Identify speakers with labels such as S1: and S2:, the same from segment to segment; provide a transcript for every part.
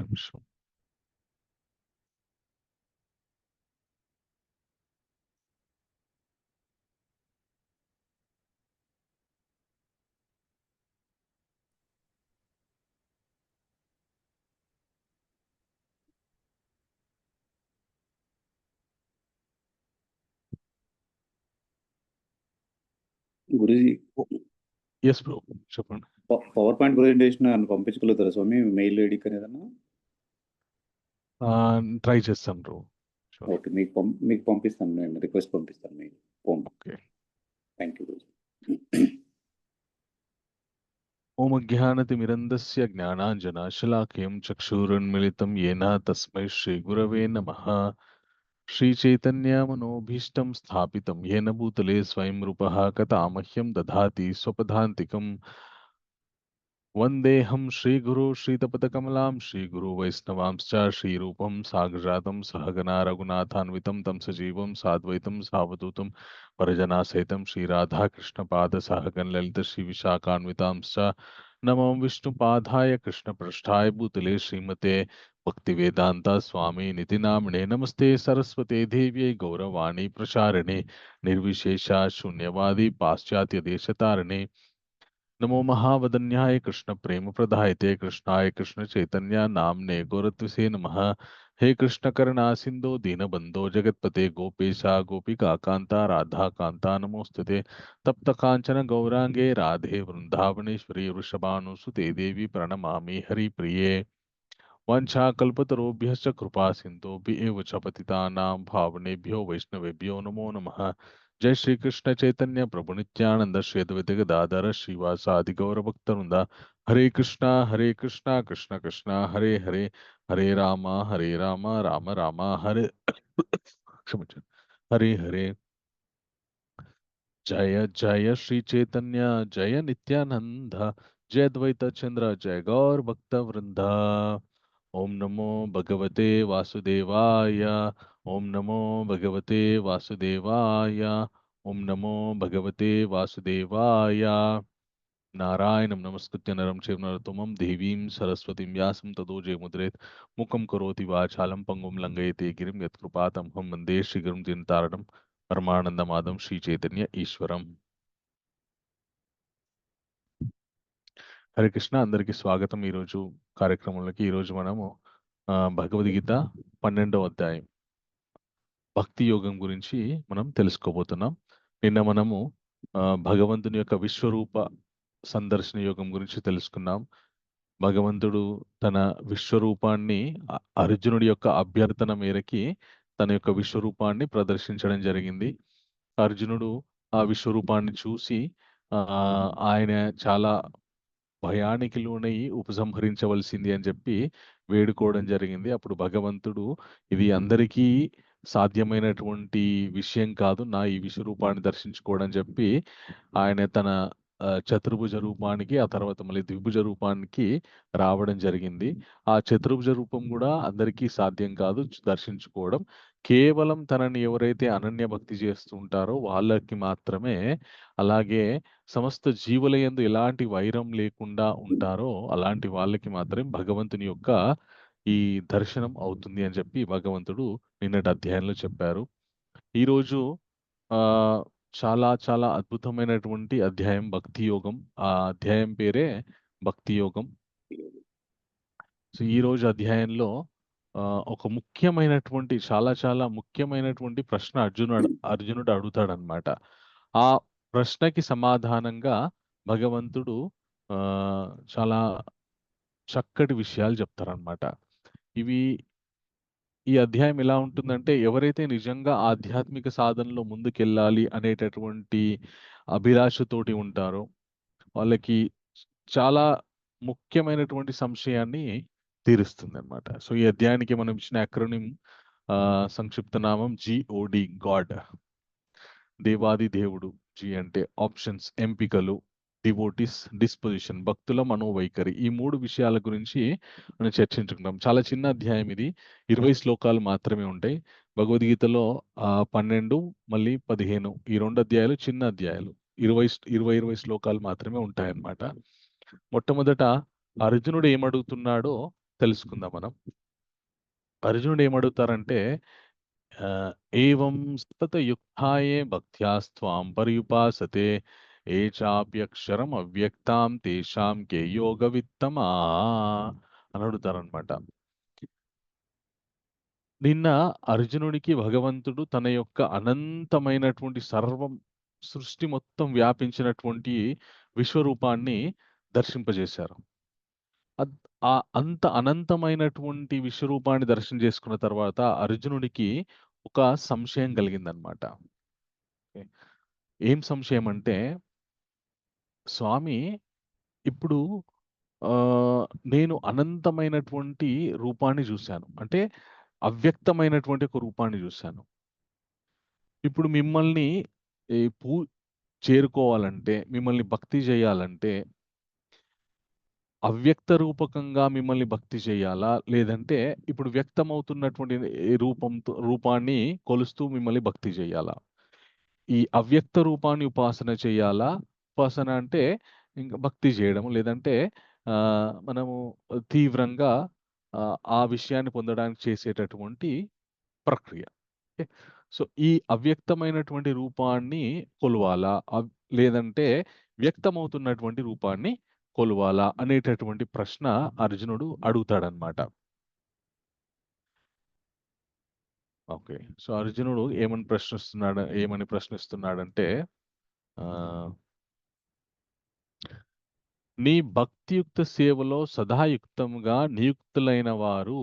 S1: నిమిషం.
S2: Guruji
S1: yes bro, చెప్పండి.
S2: Power point presentation అని పంపించగలుగుతారా స్వామి మెయిల్ ఐడికి ఏదైనా?
S1: ట్రై చేస్తాను బ్రో.
S2: ఓకే, మీకు పంపిస్తాను, నేను రిక్వెస్ట్ పంపిస్తాను mail.
S1: Okay.
S2: Thank you guruji.
S1: ఓం అజ్ఞానతిమిరంధస్య జ్ఞానాంజనశలాకయం చక్షురున్మిళితం యేన తస్మై శ్రీగురవే నమః. శ్రీచైతన్యమనోభీష్టం స్థాపితం యేన భూతలే స్వయం రూపః కథామహ్యం దధాతి స్వపదాంతికం. వందేహం శ్రీగురు శ్రీతపదకమలాం శ్రీగురు వైష్ణవాంశ్చ శ్రీరూపం సాగ్రజాతం సహగణా రఘునాథాన్వితం తం సజీవం సాద్వైతం సావధూతం పరిజనాసహితం శ్రీరాధాకృష్ణపాద సహగణ లలిత శ్రీవిశాఖాన్వితాంశ్చ నమో విష్ణుపాదాయ కృష్ణపృష్ఠాయ భూతలే శ్రీమతే భక్తివేదాంత స్వామి నితి నామినే నమస్తే సరస్వతే దేవ్యై గౌరవాణి ప్రచారిణే నిర్విశేష శూన్యవాది పాశ్చాత్య దేశతారిణే नमो महावदन्याय कृष्ण प्रेम प्रदायते कृष्णाय कृष्ण चैतन्य नामने गौरत्वसे नमः. हे कृष्ण करुणा सिंधु दीनबंधो जगतपते गोपेशा गोपिका कांता राधा कांता नमोस्तुते. तप्त कांचन गौरांगे राधे वृंदावनेश्वरी वृषभानुसुते देवी प्रणमामि हरिप्रिये. वंशाकल्पतरुभ्यश्च कृपा सिन्धुभ्यः च पतितानां भावनेभ्यो वैष्णवेभ्यो नमो नमः. जय श्री कृष्ण चैतन्य प्रभु नित्यानंद श्री अद्वैत गदाधर श्रीवासादि गौरभक्तवृंदा. हरे कृष्णा कृष्ण कृष्ण हरे हरे, हरे राम राम राम हरे क्षमस्व हरे हरे. जय जय श्री चैतन्य जय नित्यानंद जय द्वैत चंद्र जय गौर भक्त वृंदा. ओम नमो भगवते वासुदेवाय. ओम नमो भगवते वासुदेवाय. ओम नमो भगवते वासुदेवाय. नारायणं नमस्कृत्य नरं चैव नरोत्तमं देवीं सरस्वतीं व्यासं ततो जयमुद्रेत्. मुखं करोति वाचालं पंगुं लङ्घयते गिरिं यत्कृपातमहं वन्दे श्रीगुरुं दीनतारणं परमानन्दमाधवं श्रीचैतन्य ఈశ్వరం. హరే కృష్ణ, అందరికీ స్వాగతం. ఈరోజు కార్యక్రమంలోకి ఈరోజు మనము భగవద్గీత 12వ అధ్యాయం భక్తి యోగం గురించి మనం తెలుసుకోబోతున్నాం. నిన్న మనము భగవంతుని యొక్క విశ్వరూప సందర్శన యోగం గురించి తెలుసుకున్నాం. భగవంతుడు తన విశ్వరూపాన్ని అర్జునుడి యొక్క అభ్యర్థన మేరకి తన యొక్క విశ్వరూపాన్ని ప్రదర్శించడం జరిగింది. అర్జునుడు ఆ విశ్వరూపాన్ని చూసి ఆయన చాలా భయానికి లోనై ఉపసంహరించవలసింది అని చెప్పి వేడుకోవడం జరిగింది. అప్పుడు భగవంతుడు ఇది అందరికీ సాధ్యమైనటువంటి విషయం కాదు, నా ఈ విశ్వరూపాన్ని దర్శించుకోవడం చెప్పి ఆయన తన చతుర్భుజ రూపానికి ఆ తర్వాత మళ్ళీ ద్విభుజ రూపానికి రావడం జరిగింది. ఆ చతుర్భుజ రూపం కూడా అందరికీ సాధ్యం కాదు దర్శించుకోవడం. కేవలం తనని ఎవరైతే అనన్య భక్తి చేస్తుంటారో వాళ్ళకి మాత్రమే, అలాగే సమస్త జీవుల యందు ఎలాంటి వైరం లేకుండా ఉంటారో అలాంటి వాళ్ళకి మాత్రమే భగవంతుని యొక్క ఈ దర్శనం అవుతుంది అని చెప్పి భగవంతుడు నిన్నటి అధ్యాయంలో చెప్పారు. ఈరోజు ఆ చాలా చాలా అద్భుతమైనటువంటి అధ్యాయం భక్తి యోగం. ఆ అధ్యాయం పేరే భక్తి యోగం. సో ఈ రోజు అధ్యాయంలో ఒక ముఖ్యమైనటువంటి చాలా చాలా ముఖ్యమైనటువంటి ప్రశ్న అర్జునుడు అడుగుతాడనమాట. ఆ ప్రశ్నకి సమాధానంగా భగవంతుడు చాలా చక్కటి విషయాలు చెప్తారనమాట. ఈ అధ్యాయం ఎలా ఉంటుందంటే, ఎవరైతే నిజంగా ఆధ్యాత్మిక సాధనలో ముందుకెళ్ళాలి అనేటటువంటి అభిలాషతోటి ఉంటారో వాళ్ళకి చాలా ముఖ్యమైనటువంటి సంశయాన్ని తీరుస్తుంది అనమాట. సో ఈ అధ్యాయానికి మనం ఇచ్చిన అక్రోనిం సంక్షిప్త నామం GOD, గాడ్, దేవాది దేవుడు. జి అంటే ఆప్షన్స్, ఎంపికలు, డివోటీస్, డిస్పోజిషన్, భక్తుల మనోవైఖరి. ఈ 3 విషయాల గురించి మనం చర్చించుకుంటాం. చాలా చిన్న అధ్యాయం ఇది, 20 శ్లోకాలు మాత్రమే ఉంటాయి. భగవద్గీతలో 12 మళ్ళీ 15 ఈ 2 అధ్యాయాలు చిన్న అధ్యాయాలు, 20 శ్లోకాలు మాత్రమే ఉంటాయన్నమాట. మొట్టమొదట అర్జునుడు ఏమడుగుతున్నాడో తెలుసుకుందాం మనం. అర్జునుడు ఏమడుగుతారంటే ఏవం సతతయుక్తాయే భక్త్యాస్త్వాం పర్యుపాసతే ఏ చాప్యక్షరం అవ్యక్తాం తేషాం కే యోగవిత్తమా అని అడుగుతారనమాట. నిన్న అర్జునుడికి భగవంతుడు తన యొక్క అనంతమైనటువంటి సర్వం సృష్టి మొత్తం వ్యాపించినటువంటి విశ్వరూపాన్ని దర్శింపజేశారు. అద్ అంత అనంతమైనటువంటి విశ్వరూపాన్ని దర్శనం చేసుకున్న తర్వాత అర్జునుడికి ఒక సంశయం కలిగిందనమాట. ఓకే. ఏం సంశయం అంటే, స్వామి ఇప్పుడు ఆహ్, నేను అనంతమైనటువంటి రూపాన్ని జూసాను. అంటే అవ్యక్తమైనటువంటి ఒక రూపాన్ని జూసాను. ఇప్పుడు మిమ్మల్ని ఈ చేరుకోవాలంటే, మిమ్మల్ని భక్తి జేయాలంటే అవ్యక్త రూపకంగా మిమ్మల్ని భక్తి చేయాలా? లేదంటే ఇప్పుడు వ్యక్తమవుతున్నటువంటి ఈ రూపాన్ని కొలుస్తూ మిమ్మల్ని భక్తి చేయాలా? ఈ అవ్యక్త రూపాన్ని ఉపాసన చేయాలా? ఉపాసన అంటే ఇంక భక్తి చేయడం. లేదంటే మనము తీవ్రంగా ఆ విషయాన్ని పొందడానికి చేసేటటువంటి ప్రక్రియ. ఓకే. సో, ఈ అవ్యక్తమైనటువంటి రూపాన్ని కొలవాలా? లేదంటే వ్యక్తమవుతున్నటువంటి రూపాన్ని కొలవాలా? అనేటటువంటి ప్రశ్న అర్జునుడు అడుగుతాడనమాట. ఓకే. సో, అర్జునుడు ఏమని ప్రశ్నిస్తున్నాడంటే ఆహ్, నీ భక్తియుక్త సేవలో సదాయుక్తముగా నియుక్తులైన వారు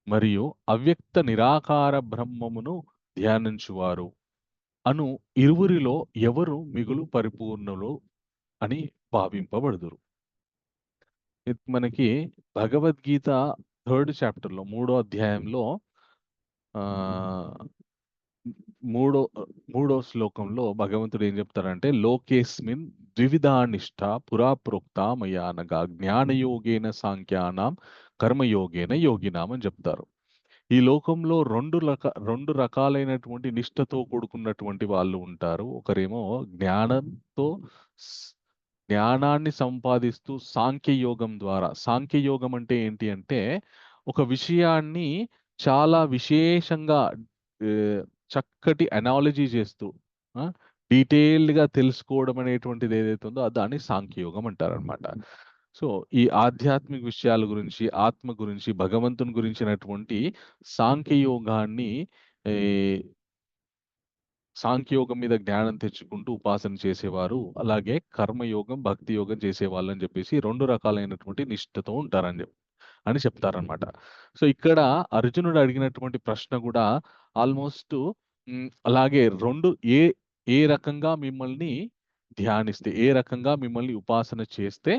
S1: మరియు అవ్యక్త నిరాకార బ్రహ్మమును ధ్యానించువారు అను ఇరువురిలో ఎవరు మిగులు పరిపూర్ణులు అని భావింపబడుదురు. ఇది మనకి భగవద్గీత థర్డ్ చాప్టర్‌లో మూడో అధ్యాయంలో ఆహ్, మూడో శ్లోకంలో భగవంతుడు ఏం చెప్తారంటే, "లోకేస్మిన్ ద్వివిధా నిష్ఠ పురా ప్రోక్తా మయా నఘ జ్ఞానయోగేన సాంఖ్యానాం కర్మయోగేన యోగినాం" అని చెప్తారు. ఈ లోకంలో 2 రకాలైనటువంటి నిష్ఠతో కూడుకున్నటువంటి వాళ్ళు ఉంటారు. ఒకరేమో జ్ఞానంతో స్ జ్ఞానాన్ని సంపాదిస్తూ సాంఖ్యయోగం ద్వారా, సాంఖ్యయోగం అంటే ఏంటి అంటే, ఒక విషయాన్ని చాలా విశేషంగా ఆహ్, చక్కటి అనాలజీ చేస్తూ ఆ! డీటెయిల్డ్‌గా తెలుసుకోవడం అనేటువంటిది ఏదైతే ఉందో దాన్ని సాంఖ్యయోగం అంటారనమాట. సో, ఈ ఆధ్యాత్మిక విషయాల గురించి, ఆత్మ గురించి, భగవంతుని గురించినటువంటి సాంఖ్యయోగాన్ని ఈ సాంఖ్యయోగం మీద జ్ఞానం తెచ్చుకుంటూ ఉపాసన చేసేవారు, అలాగే కర్మయోగం, భక్తి యోగం చేసేవాళ్ళని చెప్పేసి 2 రకాలైనటువంటి నిష్ఠతో అని చెప్తారనమాట. సో, ఇక్కడ అర్జునుడు అడిగినటువంటి ప్రశ్న గూడా ఆల్‌మోస్ట్ అలాగే 2 ఏ ఏ రకంగా మిమ్మల్ని ధ్యానిస్తే, ఏ రకంగా మిమ్మల్ని ఉపాసన చేస్తే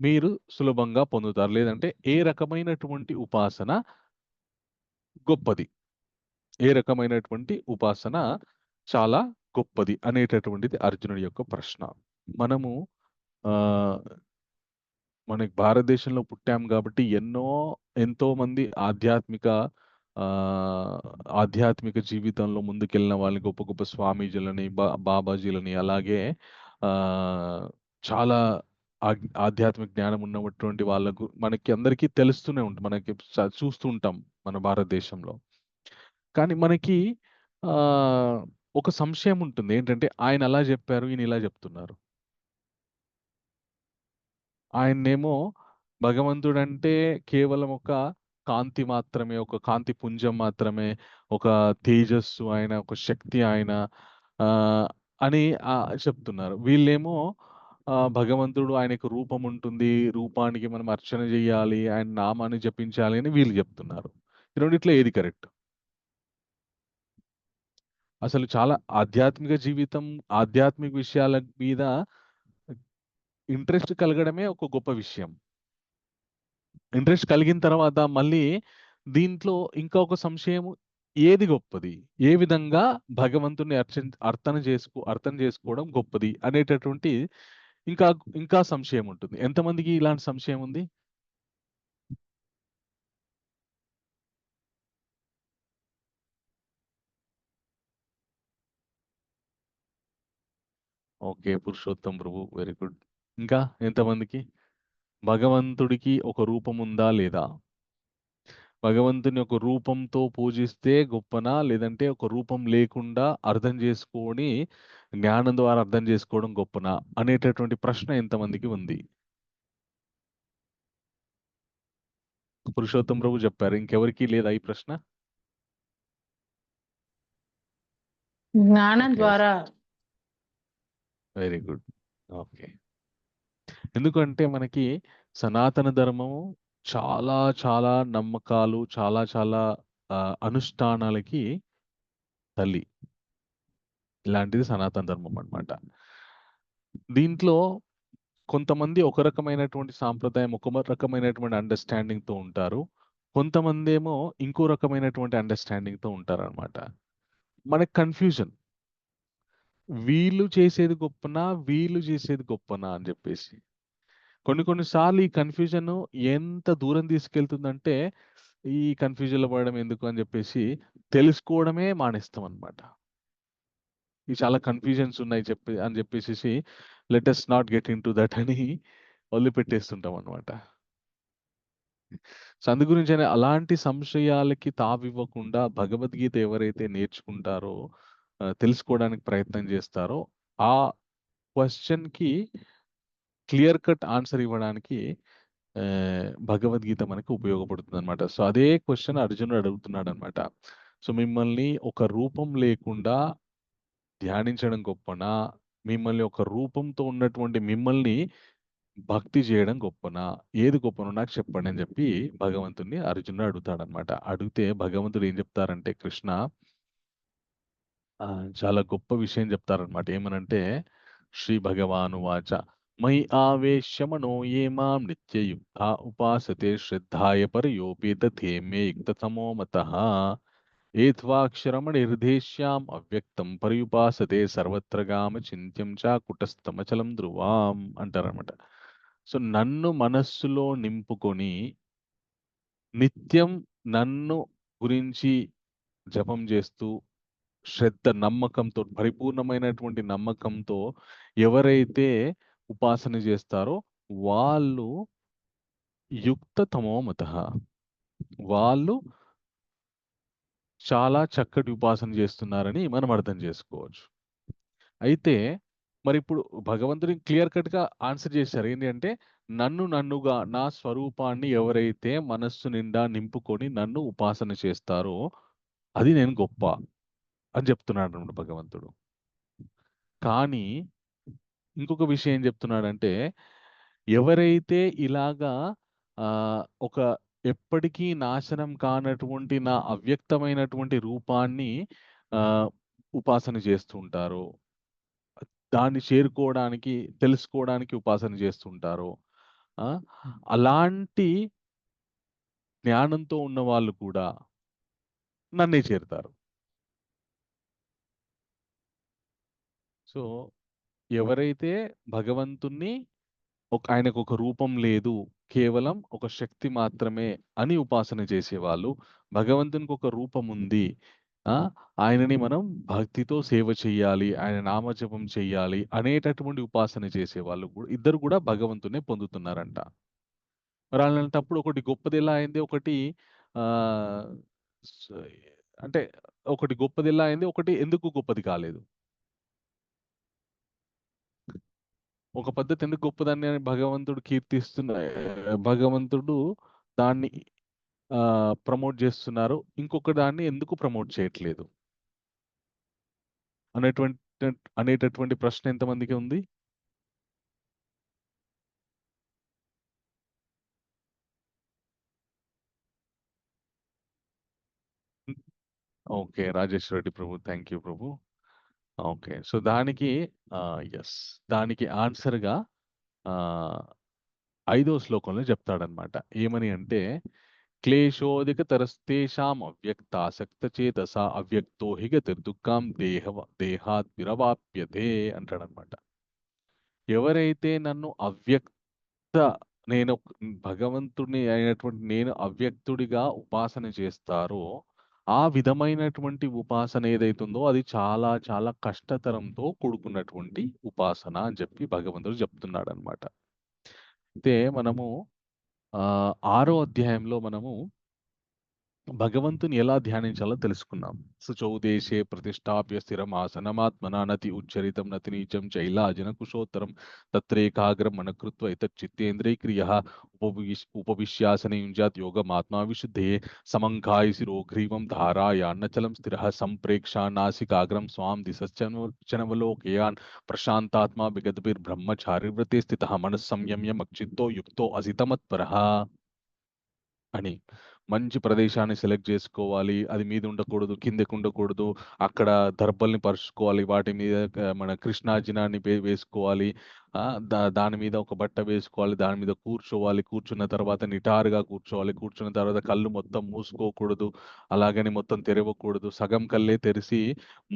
S1: మీరు సులభంగా పొందుతారు. లేదంటే ఏ రకమైనటువంటి ఉపాసన గొప్పది? ఏ రకమైనటువంటి ఉపాసన చాలా గొప్పది అనేటటువంటిది అర్జునుడి యొక్క ప్రశ్న. మనము ఆహ్, మనకి భారతదేశంలో పుట్టాం గాబట్టి ఎంతోమంది ఆహ్, ఆధ్యాత్మిక జీవితంలో ముందుకెళ్ళిన వాళ్ళని గొప్ప గొప్ప స్వామీజీలని, బాబాజీలని అలాగే ఆహ్, చాలా ఆధ్యాత్మిక జ్ఞానం ఉన్నటువంటి వాళ్ళకు మనకి అందరికీ తెలుస్తూనే ఉంటుంది. మనకి చూస్తూ ఉంటాం మన భారతదేశంలో. కానీ మనకి ఆహ్, ఒక సంశయం ఉంటుంది. ఏంటంటే ఆయన అలా జెప్పారు. ఈయన ఇలా జెప్తున్నారు. ఆయన్నేమో భగవంతుడంటే కేవలం ఒక కాంతి మాత్రమే, ఒక కాంతి పుంజం మాత్రమే, ఒక తేజస్సు ఆయన, ఒక శక్తి ఆయన ఆహ్, అని చెప్తున్నారు. వీళ్ళేమో భగవంతుడు ఆయనకు రూపం ఉంటుంది. రూపానికి మనం అర్చన జేయాలి. ఆయన నామాన్ని జపించాలి అని వీళ్ళు జెప్తున్నారు. ఈ రెండిట్లో ఏది కరెక్ట్? అసలు చాలా ఆధ్యాత్మిక జీవితం, ఆధ్యాత్మిక విషయాల మీద ఇంట్రెస్ట్ కలగడమే ఒక గొప్ప విషయం. ఇంట్రెస్ట్ కలిగిన తర్వాత మళ్ళీ దీంట్లో ఇంకా ఒక సంశయము ఏది గొప్పది? ఏ విధంగా భగవంతుడిని అర్థం చేసుకోవడం గొప్పది అనేటటువంటి ఇంకా ఇంకా సంశయం ఉంటుంది. ఎంతమందికి ఇలాంటి సంశయం ఉంది? ఓకే. పురుషోత్తం ప్రభు వెరీ గుడ్. ఇంకా ఎంతమందికి? భగవంతుడికి ఒక రూపం ఉందా లేదా? భగవంతుని ఒక రూపంతో పూజిస్తే గొప్పనా? లేదంటే ఒక రూపం లేకుండా అర్థం చేసుకొని, జ్ఞానం ద్వారా అర్థం చేసుకోవడం గొప్పనా? అనేటటువంటి ప్రశ్న ఎంతమందికి ఉంది? పురుషోత్తం ప్రభు చెప్పారు. ఇంకెవరికీ లేదా ఈ ప్రశ్న?
S3: జ్ఞానం
S1: ఓకే.
S3: ద్వారా.
S1: Very good. ఓకే. ఎందుకంటే మనకి సనాతన ధర్మము చాలా చాలా నమ్మకాలు, చాలా చాలా అనుష్ఠానాలకి తల్లి. ఇలాంటిది సనాతన ధర్మం అన్నమాట. దీంట్లో కొంతమంది ఒక రకమైనటువంటి సాంప్రదాయం, ఒక రకమైనటువంటి అండర్‌స్టాండింగ్‌తో ఉంటారు. కొంతమందేమో ఇంకో రకమైనటువంటి అండర్‌స్టాండింగ్‌తో ఉంటారనమాట. మనకు కన్‌ఫ్యూజన్. వీళ్ళు చేసేది గొప్పనా? వీళ్ళు చేసేది గొప్పనా? అని జెప్పేసి. కొన్ని కొన్ని సార్లు ఈ కన్‌ఫ్యూజను ఎంత దూరం తీసుకెళ్తుందంటే, ఈ కన్‌ఫ్యూజన్‌లో పడడం ఎందుకు అని జెప్పేసి తెలుసుకోవడమే మానేస్తామనమాట. ఇవి చాలా కన్‌ఫ్యూజన్స్ ఉన్నాయి అని జెప్పేసేసి let us not get into that అని వదిలిపెట్టేస్తుంటామనమాట. సో, అందు గురించనే అలాంటి సంశయాలకి తావివ్వకుండా భగవద్గీత ఎవరైతే నేర్చుకుంటారో, తెలుసుకోవడానికి ప్రయత్నం చేస్తారో, ఆ క్వెషన్‌కి క్లియర్ కట్ ఆన్సర్ ఇవ్వడానికి భగవద్గీత మనకు ఉపయోగపడుతుందనమాట. సో, అదే క్వెషన్ అర్జునుడు అడుగుతున్నాడనమాట. సో, మిమ్మల్ని ఒక రూపం లేకుండా ధ్యానించడం గొప్పనా? మిమ్మల్ని ఒక రూపంతో ఉన్నటువంటి మిమ్మల్ని భక్తి జేయడం గొప్పనా? ఏది గొప్పనో నాకు చెప్పండి అని జెప్పి భగవంతుడిని అర్జునుడు అడుగుతాడనమాట. అడిగితే భగవంతుడు ఏం జెప్తారంటే కృష్ణ చాలా గొప్ప విషయం జెప్తారనమాట. ఏమనంటే శ్రీ భగవానువాచ మయి ఆవేశ్య మనో ఏ మాం నిత్యయుక్తా ఉపాసతే శ్రద్ధాయ పరయోపేతథే మే యుక్తతమో మతః ఏత్వాక్షరమనిర్దేశ్యాం అవ్యక్తం పర్యుపాసతే సర్వత్ర గామచింత్యం చ కుటస్థమచలం ధ్రువాం అంటారనమాట. సో, నన్ను మనస్సులో నింపుకొని నిత్యం నన్ను గురించి జపం చేస్తూ శ్రద్ధ, నమ్మకంతో పరిపూర్ణమైనటువంటి నమ్మకంతో ఎవరైతే ఉపాసన చేస్తారో వాళ్ళు యుక్త తమోమతః. వాళ్ళు చాలా చక్కటి ఉపాసన చేస్తున్నారని మనం అర్థం చేసుకోవచ్చు. అయితే మరిప్పుడు భగవంతుడు క్లియర్ కట్‌గా ఆన్సర్ చేశారు. ఏంటి అంటే, నన్నుగా నా స్వరూపాన్ని ఎవరైతే మనస్సు నిండా నింపుకొని నన్ను ఉపాసన చేస్తారో, అది నేను గొప్ప అని చెప్తున్నాడన్నమాట భగవంతుడు. కానీ ఇంకొక విషయం ఏం చెప్తున్నాడంటే, ఎవరైతే ఇలాగా ఒక ఎప్పటికీ నాశనం కానటువంటి నా అవ్యక్తమైనటువంటి రూపాన్ని ఆహ్, ఉపాసన చేస్తూ ఉంటారో దాన్ని చేరుకోవడానికి, తెలుసుకోవడానికి ఉపాసన చేస్తుంటారో, ఆ! అలాంటి జ్ఞానంతో ఉన్నవాళ్ళు కూడా నన్నే చేరుతారు. సో, ఎవరైతే భగవంతుణ్ణి ఆయనకొక రూపం లేదు, కేవలం ఒక శక్తి మాత్రమే అని ఉపాసన చేసేవాళ్ళు, భగవంతునికొక రూపముంది. ఆ! ఆయనని మనం భక్తితో సేవ చెయ్యాలి, ఆయన నామజపం చెయ్యాలి అనేటటువంటి ఉపాసన చేసేవాళ్ళు ఇద్దరు కూడా భగవంతుడినే పొందుతున్నారంట. మరి అలాంటప్పుడు ఒకటి గొప్పదెలా అయింది? ఒకటి ఆహ్, స్ అంటే ఒకటి గొప్పదెలా అయింది? ఒకటి ఎందుకు గొప్పది కాలేదు? ఒక పద్ధతి ఎందుకు గొప్పదని భగవంతుడు భగవంతుడు దాన్ని ప్రమోట్ జేస్తున్నారు. ఇంకొక దాన్ని ఎందుకు ప్రమోట్ చేయట్లేదు? అనేటువంటి అనేటటువంటి ప్రశ్న ఎంతమందికి ఉంది? Okay. Rajesh Reddy Prabhu. Thank you Prabhu. Okay. So, దానికి యెస్. దానికి ఆన్సర్‌గా ఆహ్, ఐదో శ్లోకంలో చెప్తాడన్నమాట. ఏమని అంటే, క్లేశోధికతరస్తేషాం అవ్యక్తాసక్తచేతసా అవ్యక్తో హి గతిర్దుఃఖాం దేహాద్ విరవాప్యతే అంటాడన్నమాట. ఎవరైతే నన్ను నేను భగవంతుడిని అయినటువంటి నేను అవ్యక్తుడిగా ఉపాసన చేస్తారో, ఆ విధమైనటువంటి ఉపాసన ఏదైతుందో అది చాలా చాలా కష్టతరంతో కూడుకున్నటువంటి ఉపాసన అని చెప్పి భగవంతుడు చెప్తున్నాడన్నమాట. అయితే మనము 6వ అధ్యాయంలో మనము భగవంతుని ఎలా ధ్యానించాలో తెలుసుకున్నాం. శుచౌ దేశే ప్రతిష్టాప్య స్థిరమాసనమాత్మనా నతి ఉచ్చరితం నతి నీచం చైలాజిన కుశోత్తరం తత్రేకాగ్రం మనకృత్వ ఇతచ్చిత్తేంద్రియక్రియః ఉపవిశ్యాసనే యుంజాత్ యోగమాత్మా విశుద్ధయే సమంకాయ శిరోగ్రీవం ధారాయాన్నచలం స్థిరః సంప్రేక్షాన్నాసికాగ్రం స్వాం దిశశ్చనవలోకయాన్ ప్రశాంతాత్మా విగతభిర్బ్రహ్మచారివ్రతే స్థితః మనస్సంయమ్య మచ్చిత్తో యుక్తో అసితమత్పరః అని. మంచి ప్రదేశాన్ని సెలెక్ట్ చేసుకోవాలి. అది మీద ఉండకూడదు, కిందకి ఉండకూడదు. అక్కడ దర్బల్ని పరుచుకోవాలి. వాటి మీద మన కృష్ణాజినాన్ని వేసుకోవాలి. దాని మీద ఒక బట్ట వేసుకోవాలి. దాని మీద కూర్చోవాలి. కూర్చున్న తర్వాత నిటారుగా కూర్చోవాలి. కూర్చున్న తర్వాత కళ్ళు మొత్తం మూసుకోకూడదు. అలాగని మొత్తం తెరవకూడదు. సగం కళ్ళే తెరిసి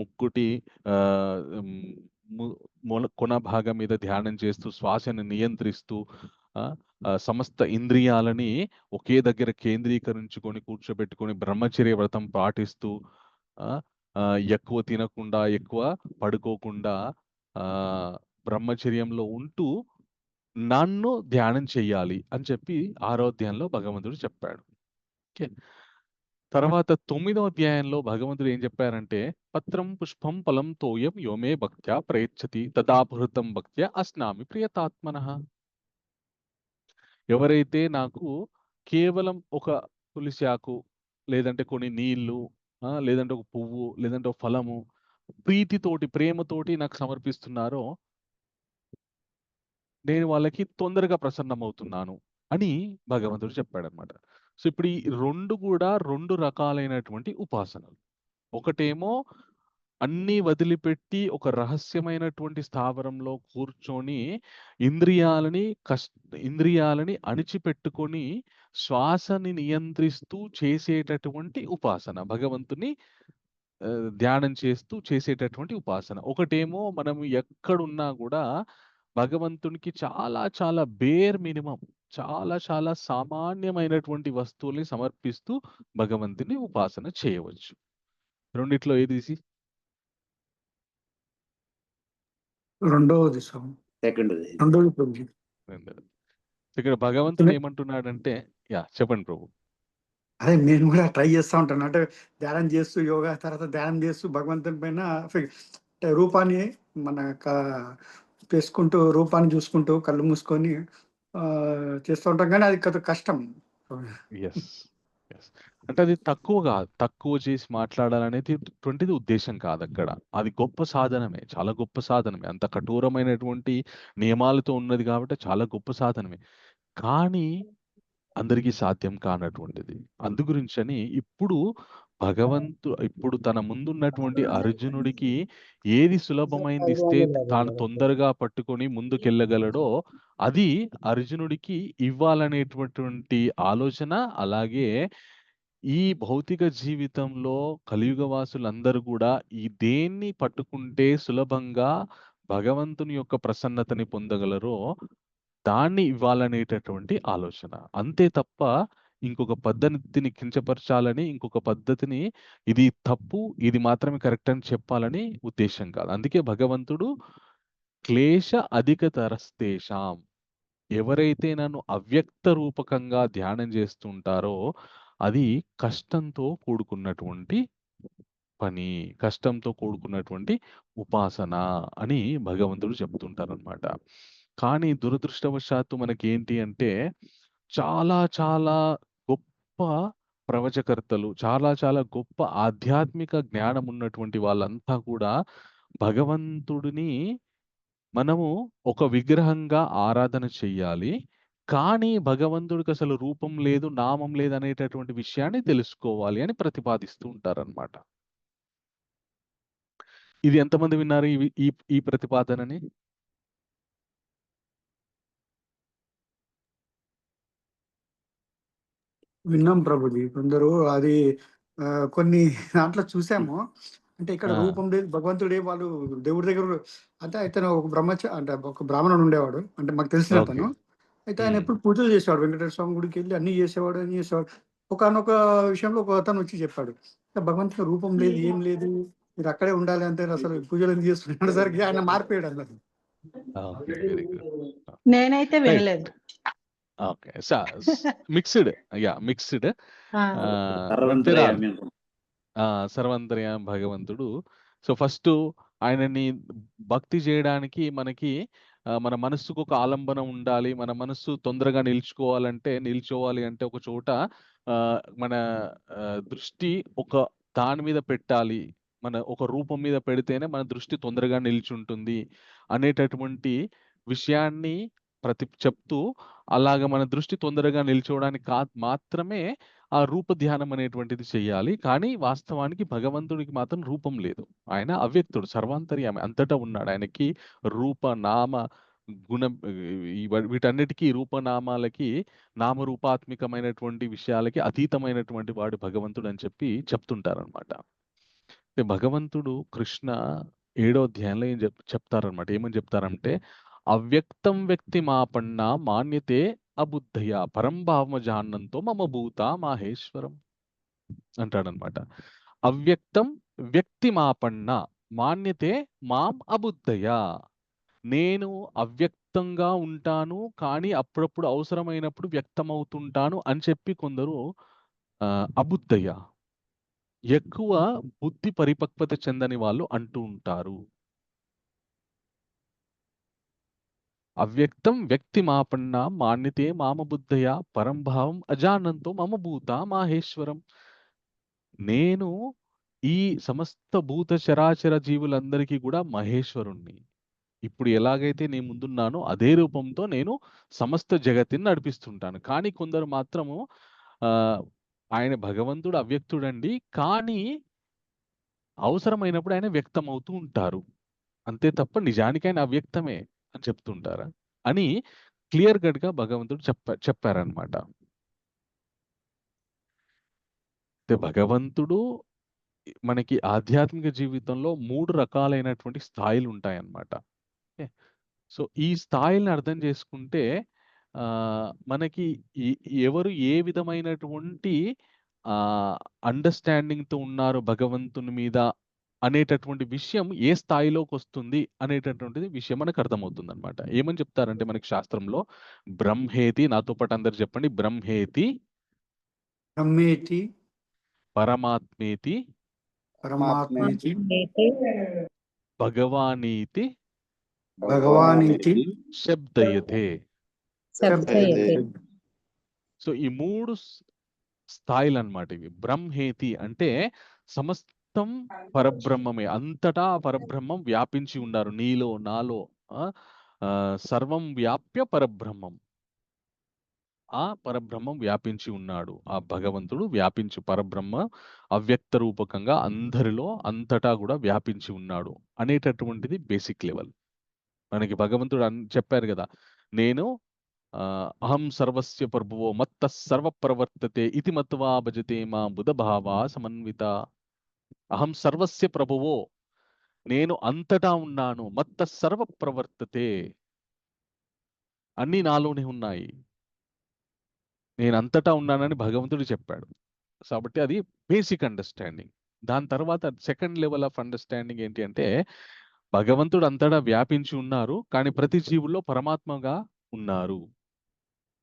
S1: ముక్కుటి ఆహ్, కొన భాగం మీద ధ్యానం చేస్తూ శ్వాసను నియంత్రిస్తూ సమస్త ఇంద్రియాలని ఒకే దగ్గర కేంద్రీకరించుకొని కూర్చోబెట్టుకొని బ్రహ్మచర్య వ్రతం పాటిస్తూ ఎక్కువ తినకుండా ఎక్కువ పడుకోకుండా బ్రహ్మచర్యంలో ఉంటూ నన్ను ధ్యానం చెయ్యాలి అని చెప్పి 6వ అధ్యాయంలో భగవంతుడు చెప్పాడు. ఓకే. తర్వాత 9వ అధ్యాయంలో భగవంతుడు ఏం చెప్పారంటే పత్రం పుష్పం ఫలం తోయం యోమే భక్త్యా ప్రయచ్చతి తదాపహృతం భక్త్యా అస్నామి ప్రియతాత్మనః. ఎవరైతే నాకు కేవలం ఒక తులసి ఆకు, లేదంటే కొన్ని నీళ్ళు, లేదంటే ఒక పువ్వు, లేదంటే ఒక ఫలము ప్రీతితోటి, ప్రేమతోటి నాకు సమర్పిస్తున్నారో నేను వాళ్ళకి తొందరగా ప్రసన్నమవుతున్నాను అని భగవంతుడు చెప్పాడనమాట. సో, ఇప్పుడు ఈ 2 కూడా 2 రకాలైనటువంటి ఉపాసనలు. ఒకటేమో అన్నీ వదిలిపెట్టి ఒక రహస్యమైనటువంటి స్థావరంలో కూర్చొని ఇంద్రియాలని అణిచిపెట్టుకొని శ్వాసని నియంత్రిస్తూ చేసేటటువంటి ఉపాసన. భగవంతుని ధ్యానం చేస్తూ చేసేటటువంటి ఉపాసన. ఒకటేమో మనం ఎక్కడున్నా గూడా భగవంతునికి చాలా చాలా బేర్ మినిమమ్, చాలా చాలా సామాన్యమైనటువంటి వస్తువుల్ని సమర్పిస్తూ భగవంతుని ఉపాసన చేయవచ్చు. రెండిట్లో ఏది ఈజీ?
S3: రెండోది స్వామి.
S2: సెకండ్‌ది.
S3: రెండోది ప్రభుజీ.
S1: ఇక్కడ భగవంతుడు ఏమంటున్నాడంటే చెప్పండి ప్రభు.
S3: అదే నేను కూడా ట్రై చేస్తా ఉంటాను. అంటే ధ్యానం చేస్తూ యోగా తర్వాత ధ్యానం చేస్తూ భగవంతుని పైన అంటే రూపాన్ని మన చేసుకుంటూ రూపాన్ని చూసుకుంటూ కళ్ళు మూసుకొని చేస్తూ ఉంటాం కానీ అది కొంచెం కష్టం.
S1: యెస్. యెస్. అంటే అది తక్కువ చేసి మాట్లాడాలనేటువంటిది ఉద్దేశ్యం కాదక్కడ. అది గొప్ప సాధనమే. చాలా గొప్ప సాధనమే. అంత కఠోరమైనటువంటి నియమాలతో ఉన్నది కాబట్టి చాలా గొప్ప సాధనమే. కానీ అందరికీ సాధ్యం కానటువంటిది. అందుగురించని ఇప్పుడు తన ముందున్నటువంటి అర్జునుడికి ఏది సులభమైంది ఇస్తే తాను తొందరగా పట్టుకొని ముందుకెళ్ళగలడో అది అర్జునుడికి ఇవ్వాలనేటటువంటి ఆలోచన. అలాగే ఈ భౌతిక జీవితంలో కలియుగ వాసులందరూ కూడా ఈ దేన్ని పట్టుకుంటే సులభంగా భగవంతుని యొక్క ప్రసన్నతని పొందగలరో దాన్ని ఇవ్వాలనేటటువంటి ఆలోచన. అంతే తప్ప ఇంకొక పద్ధతిని కించపరచాలని, ఇంకొక పద్ధతిని ఇది తప్పు, ఇది మాత్రమే కరెక్ట్ అని చెప్పాలని ఉద్దేశ్యం కాదు. అందుకే భగవంతుడు క్లేశ అధికతరస్తేషాం, ఎవరైతే నన్ను అవ్యక్త రూపకంగా ధ్యానం చేస్తుంటారో అది కష్టంతో కూడుకున్నటువంటి పని, కష్టంతో కూడుకున్నటువంటి ఉపాసన అని భగవంతుడు చెప్తుంటారనమాట. కానీ దురదృష్టవశాత్తు మనకేంటి అంటే చాలా చాలా గొప్ప ప్రవచకర్తలు, చాలా చాలా గొప్ప ఆధ్యాత్మిక జ్ఞానం ఉన్నటువంటి వాళ్ళంతా కూడా భగవంతుడిని మనము ఒక విగ్రహంగా ఆరాధన చెయ్యాలి. కానీ భగవంతుడికి అసలు రూపం లేదు, నామం లేదు అనేటటువంటి విషయాన్ని తెలుసుకోవాలి అని ప్రతిపాదిస్తూ ఉంటారనమాట. ఇది ఎంతమంది విన్నారు ఈ ఈ ప్రతిపాదనని?
S3: విన్నాం ప్రభుజీ. కొందరు అది కొన్ని దాంట్లో చూసాము. అంటే ఇక్కడ రూపం లేదు, భగవంతుడే వాళ్ళు దేవుడి దగ్గర అంటే ఇతను అంటే ఒక బ్రాహ్మణుడు ఉండేవాడు. అంటే మాకు తెలిసిన అతను. అయితే ఆయన ఎప్పుడు పూజలు చేసేవాడు. వెంకటేశ్వర స్వామి గుడికి వెళ్ళి అన్ని చేసేవాడు. ఒకానొక విషయంలో ఒక అతను వచ్చి చెప్పాడు, భగవంతుని రూపం లేదు, ఏం లేదు, మీరు అక్కడే ఉండాలి అంటే అసలు పూజలు ఎందుకు చేస్తున్నాడు సరికి ఆయన మారిపోయాడు అన్నది.
S4: నేనైతే వినలేదు.
S1: ఓకే. మిక్స్‌డ్. మిక్స్‌డ్.
S4: ఆ!
S1: వెంపైర్ ఆల్.
S2: సర్వంతర్యామి అనుకుంటా.
S1: సర్వాంతర్యామి భగవంతుడు. సో, ఫస్టు ఆయనని భక్తి జేయడానికి మనకి మన మనస్సుకు ఒక ఆలంబన ఉండాలి. మన మనస్సు తొందరగా నిల్చోవాలి అంటే ఒక చోట మన దృష్టి ఒక దాని మీద పెట్టాలి. మన ఒక రూపం మీద పెడితేనే మన దృష్టి తొందరగా నిల్చుంటుంది అనేటటువంటి విషయాన్ని చెప్తూ అలాగ మన దృష్టి తొందరగా నిల్చోవడానికి మాత్రమే ఆ రూప ధ్యానం అనేటువంటిది చెయ్యాలి. కానీ వాస్తవానికి భగవంతుడికి మాత్రం రూపం లేదు. ఆయన అవ్యక్తుడు, సర్వాంతర్యామి. అంతటా ఉన్నాడు. ఆయనకి రూప, నామ, గుణం వీటన్నిటికి రూపనామాలకి నామరూపాత్మికమైనటువంటి విషయాలకి అతీతమైనటువంటి వాడు భగవంతుడు అని చెప్పి చెప్తుంటారనమాట. భగవంతుడు కృష్ణ 7వ అధ్యాయంలో ఏం చెప్తారనమాట. ఏమని చెప్తారంటే, అవ్యక్తం వ్యక్తి మాపన్న మాన్యతే అబుద్ధయ పరంభావ జాన్నంతో మమ భూత మాహేశ్వరం అంటాడనమాట. అవ్యక్తం వ్యక్తి మాపన్న మాన్యతే మాం అబుద్ధయ. నేను అవ్యక్తంగా ఉంటాను, కానీ అప్పుడప్పుడు అవసరమైనప్పుడు వ్యక్తమవుతుంటాను అని చెప్పి కొందరు అబుద్ధయ ఎక్కువ బుద్ధి పరిపక్వత చెందని వాళ్ళు అంటూ ఉంటారు. అవ్యక్తం వ్యక్తి మాపన్న మాన్యతే మామ బుద్ధయ పరంభావం అజానంతో మమ భూత మాహేశ్వరం. నేను ఈ సమస్త భూత చరాచర జీవులందరికీ కూడా మహేశ్వరుణ్ణి. ఇప్పుడు ఎలాగైతే నేను ముందున్నానో అదే రూపంతో నేను సమస్త జగత్తుని నడిపిస్తుంటాను. కానీ కొందరు మాత్రము ఆయన భగవంతుడు అవ్యక్తుడండి, కానీ అవసరమైనప్పుడు ఆయన వ్యక్తమవుతూ ఉంటారు. అంతే తప్ప నిజానికి ఆయన అవ్యక్తమే అని చెప్తుంటారా అని క్లియర్ కట్‌గా భగవంతుడు చెప్పారనమాట. భగవంతుడు మనకి ఆధ్యాత్మిక జీవితంలో 3 రకాలైనటువంటి స్థాయిలుంటాయన్నమాట. ఓకే. సో, ఈ స్థాయిల్ని అర్థం చేసుకుంటే మనకి ఎవరు ఏ విధమైనటువంటి అండర్‌స్టాండింగ్‌తో ఉన్నారు భగవంతుని మీద అనేటటువంటి విషయం ఏ స్థాయిలోకొస్తుంది అనేటటువంటిది విషయం మనకు అర్థమవుతుందన్నమాట. ఏమని చెప్తారంటే మనకి శాస్త్రంలో బ్రహ్మేతి, నాతో పాటు అందరూ చెప్పండి. బ్రహ్మేతి,
S3: బ్రహ్మేతి,
S1: పరమాత్మేతి,
S3: పరమాత్మేతి,
S1: భగవానీతి,
S3: భగవానీతి
S1: శబ్దయతే. సో, ఈ 3 స్థాయిలన్నమాట ఇవి. బ్రహ్మేతి అంటే సమస్తం పరబ్రహ్మమే. అంతటా పరబ్రహ్మం వ్యాపించి ఉన్నారు. నీలో, నాలో సర్వం వ్యాప్య పరబ్రహ్మం. ఆ పరబ్రహ్మం వ్యాపించి ఉన్నాడు. ఆ భగవంతుడు వ్యాపించి పరబ్రహ్మ అవ్యక్త రూపకంగా అందరిలో అంతటా కూడా వ్యాపించి ఉన్నాడు అనేటటువంటిది బేసిక్ లెవెల్. మనకి భగవంతుడు చెప్పారు కదా, నేను అహం సర్వస్య ప్రభువో మత్త సర్వ ప్రవర్తతే ఇతి మత్వా భజతే మా బుధభావా సమన్విత. అహం సర్వస్య ప్రభువో, నేను అంతటా ఉన్నాను. మత్త సర్వ ప్రవర్తతే, అన్నీ నాలోనే ఉన్నాయి. నేను అంతటా ఉన్నానని భగవంతుడు చెప్పాడు. కాబట్టి అది బేసిక్ అండర్‌స్టాండింగ్. దాని తర్వాత సెకండ్ లెవెల్ ఆఫ్ అండర్‌స్టాండింగ్ ఏంటి అంటే, భగవంతుడు అంతటా వ్యాపించి ఉన్నారు, కానీ ప్రతి జీవుల్లో పరమాత్మగా ఉన్నారు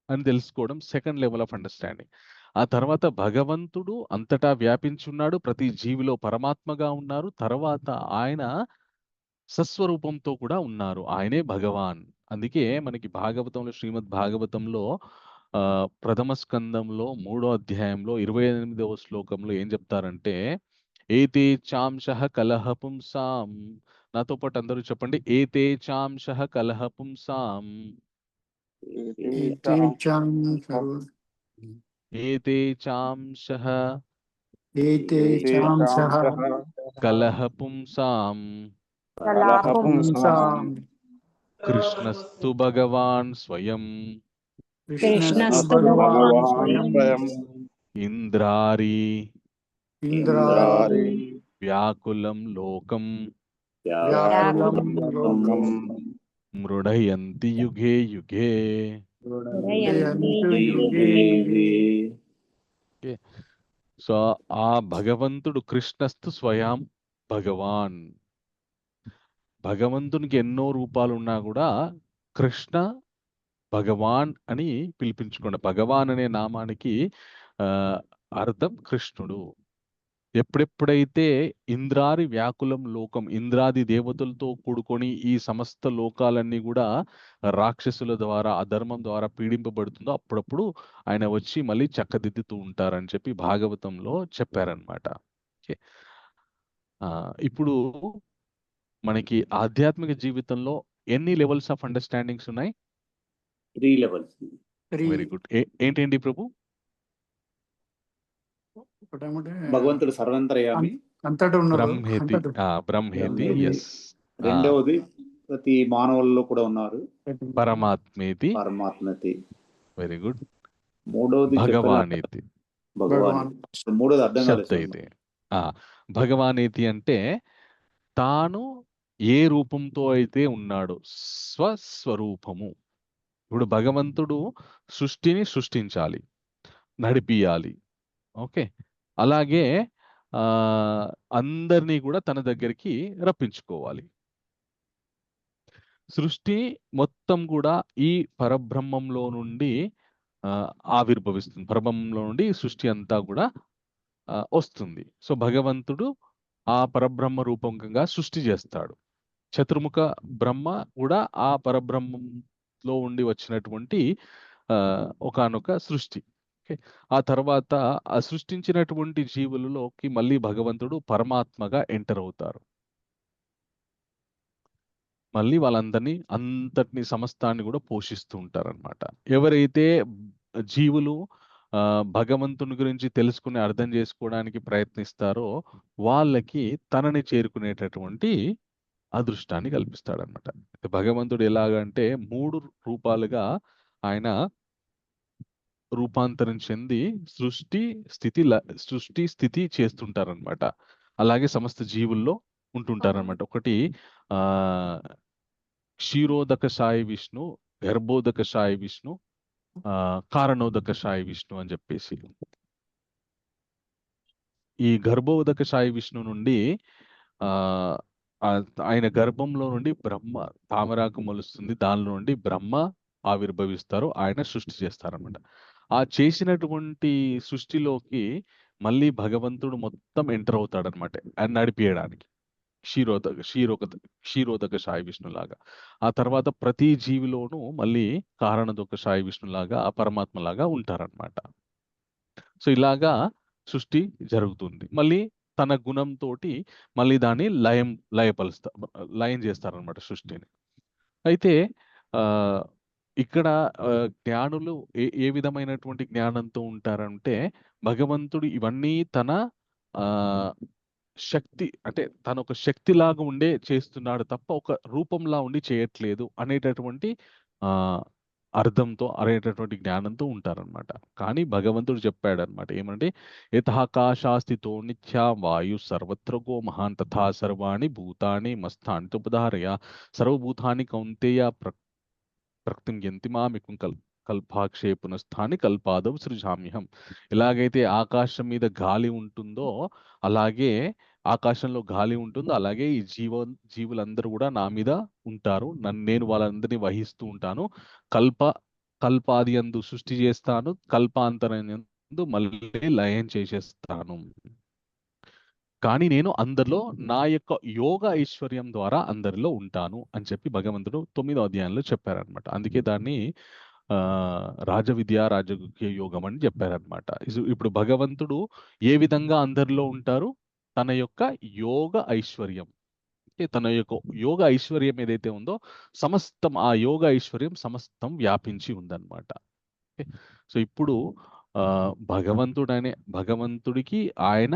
S1: అని తెలుసుకోవడం సెకండ్ లెవెల్ ఆఫ్ అండర్‌స్టాండింగ్. ఆ తర్వాత భగవంతుడు అంతటా వ్యాపించి ఉన్నాడు, ప్రతి జీవిలో పరమాత్మగా ఉన్నారు. తర్వాత ఆయన సస్వరూపంతో కూడా ఉన్నారు. ఆయనే భగవాన్. అందుకే మనకి భాగవతంలో, శ్రీమద్ భాగవతంలో ప్రథమ స్కందంలో 3వ అధ్యాయంలో 28వ శ్లోకంలో ఏం చెప్తారంటే, ఏతే చాంశః కలహ పుంసాం. నాతో పాటు అందరూ చెప్పండి. ఏతే చాంశః కలహ పుంసాం. ఏతే చాంశః కలహ పుంసాం. కృష్ణస్తు భగవాన్ స్వయం. ఇంద్రారి వ్యాకులం లోకం మృడయంతి యుగే యుగే. సో, ఆ భగవంతుడు కృష్ణస్తు స్వయం భగవాన్. భగవంతునికి ఎన్నో రూపాలు ఉన్నా కూడా కృష్ణ భగవాన్ అని పిలిపించుకోండి. భగవాన్ అనే నామానికి అర్థం కృష్ణుడు. ఎప్పుడెప్పుడైతే ఇంద్రాది వ్యాకులం లోకం, ఇంద్రాది దేవతలతో కూడుకొని ఈ సమస్త లోకాలన్నీ కూడా రాక్షసుల ద్వారా, అధర్మం ద్వారా పీడింపబడుతుందో అప్పుడప్పుడు ఆయన వచ్చి మళ్ళీ చక్కదిద్దుతూ ఉంటారని చెప్పి భాగవతంలో చెప్పారనమాట. ఓకే. ఇప్పుడు మనకి ఆధ్యాత్మిక జీవితంలో ఎన్ని లెవెల్స్ ఆఫ్ అండర్స్టాండింగ్స్ ఉన్నాయి?
S2: 3 లెవెల్స్.
S1: Very good. ఏంటండి ప్రభు?
S3: ఒకటేమంటే
S2: భగవంతుడు సర్వంతర్యామి,
S3: అంతటా ఉన్నాడు.
S1: బ్రహ్మేతి. బ్రహ్మేతి. ఎస్.
S2: రెండవది ప్రతి మానవుల్లో కూడా ఉన్నారు,
S1: పరమాత్మేతి.
S2: పరమాత్మతి.
S1: Very good.
S2: మూడవది
S1: భగవానేతి.
S2: భగవాన్. మూడోది అర్థం
S1: శబ్ద
S2: కాలేదు.
S1: ఇది. భగవానేతి అంటే తాను ఏ రూపంతో అయితే ఉన్నాడో స్వస్వరూపము. ఇప్పుడు భగవంతుడు సృష్టిని సృష్టించాలి, నడిపియాలి. ఓకే. అలాగే అందరినీ కూడా తన దగ్గరికి రప్పించుకోవాలి. సృష్టి మొత్తం కూడా ఈ పరబ్రహ్మంలో నుండి ఆవిర్భవిస్తుంది. పరబ్రహ్మంలో నుండి సృష్టి అంతా కూడా వస్తుంది. సో భగవంతుడు ఆ పరబ్రహ్మ రూపంగా సృష్టి చేస్తాడు. చతుర్ముఖ బ్రహ్మ కూడా ఆ పరబ్రహ్మంలో ఉండి వచ్చినటువంటి ఒకానొక సృష్టి. ఆ తర్వాత ఆ సృష్టించినటువంటి జీవులలోకి మళ్ళీ భగవంతుడు పరమాత్మగా ఎంటర్ అవుతారు. మళ్ళీ వాళ్ళందరినీ అంతటిని సమస్తాన్ని కూడా పోషిస్తూ ఉంటారన్నమాట. ఎవరైతే జీవులు భగవంతుని గురించి తెలుసుకుని అర్థం చేసుకోవడానికి ప్రయత్నిస్తారో వాళ్ళకి తనని చేరుకునేటటువంటి అదృష్టాన్ని కల్పిస్తాడనమాట. భగవంతుడు ఎలాగంటే 3 రూపాలుగా ఆయన రూపాంతరం చెంది సృష్టి స్థితి చేస్తుంటారనమాట. అలాగే సమస్త జీవుల్లో ఉంటుంటారనమాట. ఒకటి క్షీరోదక సాయి విష్ణు, గర్భోదక సాయి విష్ణు, కారణోదక సాయి విష్ణు అని చెప్పేసి. ఈ గర్భోదక సాయి విష్ణు నుండి ఆయన గర్భంలో నుండి బ్రహ్మ తామరాకు మొలుస్తుంది, దానిలో నుండి బ్రహ్మ ఆవిర్భవిస్తారు, ఆయన సృష్టి చేస్తారనమాట. ఆ చేసినటువంటి సృష్టిలోకి మళ్ళీ భగవంతుడు మొత్తం ఎంటర్ అవుతాడనమాట ఆయన నడిపియడానికి. క్షీరోదక సాయి విష్ణులాగా. ఆ తర్వాత ప్రతి జీవిలోనూ మళ్ళీ కారణదొక సాయి విష్ణులాగా పరమాత్మలాగా ఉంటారనమాట. సో ఇలాగా సృష్టి జరుగుతుంది. మళ్ళీ తన గుణంతోటి మళ్ళీ దాన్ని లయం చేస్తారనమాట సృష్టిని. అయితే ఇక్కడ జ్ఞానులు ఏ విధమైనటువంటి జ్ఞానంతో ఉంటారంటే భగవంతుడు ఇవన్నీ తన శక్తి, అంటే తను ఒక శక్తిలాగా ఉండే చేస్తున్నాడు తప్ప ఒక రూపంలా ఉండి చేయట్లేదు అనేటటువంటి అర్థంతో అనేటటువంటి జ్ఞానంతో ఉంటారనమాట. కానీ భగవంతుడు చెప్పాడనమాట ఏమంటే యథాకాశాస్థితో నిత్యా వాయు సర్వత్రగో మహాన్ తథా సర్వాణి భూతాని మస్థాని తుపధారయ సర్వభూతాని కౌంతేయ ప్రకృతిం యంతిమామికం కల్పాక్షే పునఃస్థాని కల్పాదం సృజామ్యహం. ఎలాగైతే ఆకాశం మీద గాలి ఉంటుందో అలాగే ఆకాశంలో గాలి ఉంటుందో అలాగే ఈ జీవులందరూ కూడా నా మీద ఉంటారు. నేను వాళ్ళందరినీ వహిస్తూ ఉంటాను. కల్పాది యందు సృష్టి చేస్తాను, కల్పాంతరందు మళ్ళీ లయం చేసేస్తాను. కానీ నేను అందరిలో నా యొక్క యోగ ఐశ్వర్యం ద్వారా అందరిలో ఉంటాను అని చెప్పి భగవంతుడు 9వ అధ్యాయంలో చెప్పారనమాట. అందుకే దాన్ని రాజవిద్య రాజగుహ్య యోగం అని చెప్పారనమాట. ఇప్పుడు భగవంతుడు ఏ విధంగా అందరిలో ఉంటారు? తన యొక్క యోగ ఐశ్వర్యం, తన యొక్క యోగ ఐశ్వర్యం ఏదైతే ఉందో సమస్తం, ఆ యోగ ఐశ్వర్యం సమస్తం వ్యాపించి ఉందన్నమాట. సో ఇప్పుడు భగవంతుడికి ఆయన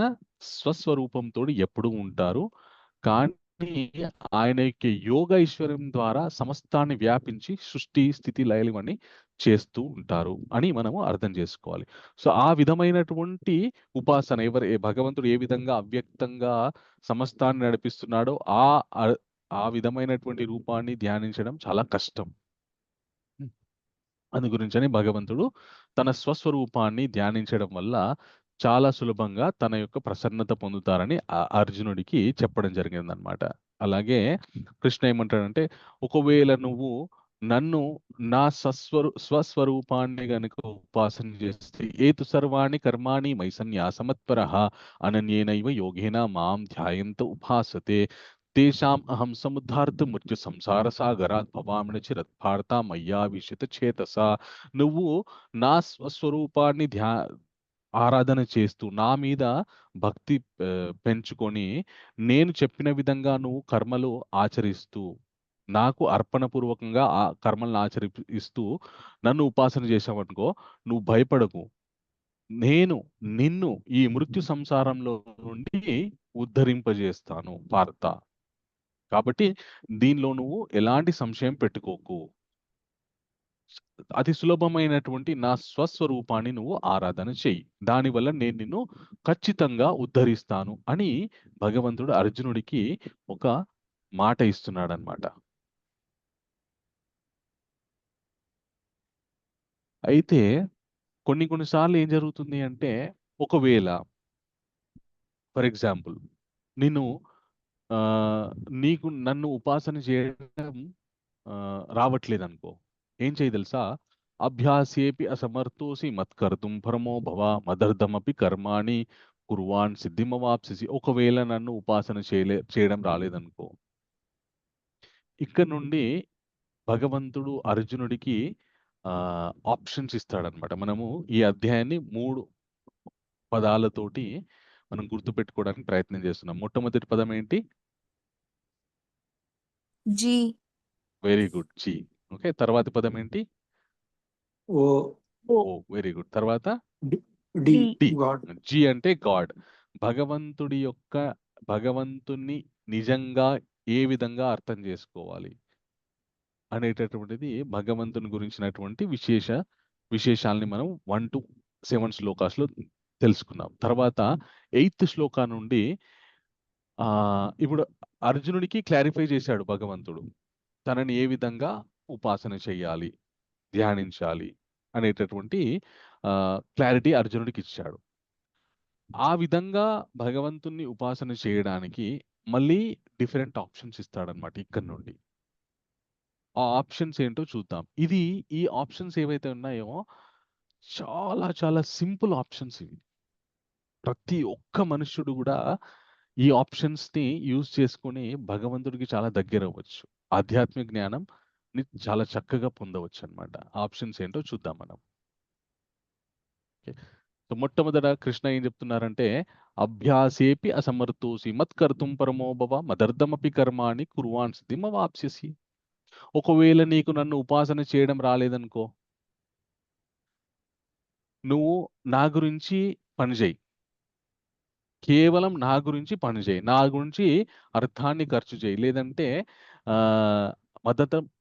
S1: స్వస్వరూపంతో ఎప్పుడు ఉంటారు. కానీ ఆయన యొక్క యోగ ఐశ్వర్యం ద్వారా సమస్తాన్ని వ్యాపించి సృష్టి స్థితి లయలు ఇవన్నీ చేస్తూ ఉంటారు అని మనము అర్థం చేసుకోవాలి. సో ఆ విధమైనటువంటి ఉపాసన భగవంతుడు ఏ విధంగా అవ్యక్తంగా సమస్తాన్ని నడిపిస్తున్నాడో ఆ విధమైనటువంటి రూపాన్ని ధ్యానించడం చాలా కష్టం. అందు గురించని భగవంతుడు తన స్వస్వరూపాన్ని ధ్యానించడం వల్ల చాలా సులభంగా తన యొక్క ప్రసన్నత పొందుతారని అర్జునుడికి చెప్పడం జరిగిందనమాట. అలాగే కృష్ణ ఏమంటాడంటే ఒకవేళ నువ్వు నన్ను నా స్వస్వరూపాన్ని గనుక ఉపాసన చేస్తే ఏతు సర్వాణి కర్మాణి మై సన్యాసమత్పరః అనన్యేనైవ యోగేన మాం ధ్యాయంత ఉపాసతే తేషాం అహం సముద్ధార్త మృత్యు సంసార సాగరాత్ భవామిన చిరత్ మయ్యా విశిత చేతస. నువ్వు నా స్వస్వరూపాన్ని ఆరాధన చేస్తూ నా మీద భక్తి పెంచుకొని నేను చెప్పిన విధంగా నువ్వు కర్మలు ఆచరిస్తూ నాకు అర్పణపూర్వకంగా ఆ కర్మలను ఆచరిస్తూ నన్ను ఉపాసన చేసావనుకో, నువ్వు భయపడకు. నేను నిన్ను ఈ మృత్యు సంసారంలో నుండి ఉద్ధరింపజేస్తాను పార్థ. కాబట్టి దీనిలో నువ్వు ఎలాంటి సంశయం పెట్టుకోకు. అతి సులభమైనటువంటి నా స్వస్వరూపాన్ని నువ్వు ఆరాధన చెయ్యి. దానివల్ల నేను నిన్ను ఖచ్చితంగా ఉద్ధరిస్తాను అని భగవంతుడు అర్జునుడికి ఒక మాట ఇస్తున్నాడనమాట. అయితే కొన్ని సార్లు ఏం జరుగుతుంది అంటే, ఒకవేళ ఫర్ ఎగ్జాంపుల్ నేను నీకు నన్ను ఉపాసన చేయడం రావట్లేదు అనుకో, ఏం చేయి తెలుసా? అభ్యాసేపి అసమర్థోసి మత్కర్తుం పరమో భవ మదర్థమపి కర్మాణి కుర్వాన్ సిద్ధిమవాప్సిసి. ఒకవేళ నన్ను ఉపాసన చేయడం రాలేదనుకో, ఇక్కడ నుండి భగవంతుడు అర్జునుడికి ఆప్షన్స్ ఇస్తాడనమాట. మనము ఈ అధ్యాయాన్ని 3 పదాలతోటి మనం గుర్తుపెట్టుకోవడానికి ప్రయత్నం చేస్తున్నాం. మొట్టమొదటి పదం ఏంటి?
S4: G.
S1: Very good, G. Okay, తర్వాతి పదం ఏంటి?
S3: ఓ.
S1: O, very good. తర్వాత
S3: డి.
S1: డి.
S3: గాడ్.
S1: జీ అంటే గాడ్. భగవంతుణ్ణి నిజంగా ఏ విధంగా అర్థం చేసుకోవాలి అనేటటువంటిది భగవంతుని గురించినటువంటి విశేషాలని మనం 1 to 7 శ్లోకాస్లో తెలుసుకున్నాం. తర్వాత 8th శ్లోకా నుండి ఇప్పుడు అర్జునుడికి క్లారిఫై చేశాడు భగవంతుడు, తనని ఏ విధంగా ఉపాసన చేయాలి, ధ్యానించాలి అనేటటువంటి క్లారిటీ అర్జునుడికి ఇచ్చాడు. ఆ విధంగా భగవంతుణ్ణి ఉపాసన చేయడానికి మళ్ళీ డిఫరెంట్ ఆప్షన్స్ ఇస్తాడనమాట ఇక్కడ నుండి. ఆ ఆప్షన్స్ ఏంటో చూద్దాం. ఈ ఆప్షన్స్ ఏవైతే ఉన్నాయో చాలా చాలా సింపుల్ ఆప్షన్స్ ఇవి. ప్రతి ఒక్క మనుష్యుడు కూడా ఈ ఆప్షన్స్‌ని యూజ్ చేసుకొని భగవంతుడికి చాలా దగ్గరవ్వచ్చు. ఆధ్యాత్మిక జ్ఞానంని చాలా చక్కగా పొందవచ్చనమాట. ఆప్షన్స్ ఏంటో చూద్దాం మనం. ఓకే. సో, మొట్టమొదట కృష్ణ ఏం చెప్తున్నారంటే, అభ్యాసేపి అసమర్థోసి మత్కర్తుం పరమో భవ మదర్థమపి కర్మాణి కుర్వాన్ సిద్ధిమవాప్స్యసి. ఒకవేళ నీకు నన్ను ఉపాసన చేయడం రాలేదనుకో, నువ్వు నా గురించి పని చేయి. కేవలం నా గురించి పని చేయి. నా గురించి అర్థాన్ని ఖర్చు చేయి. లేదంటే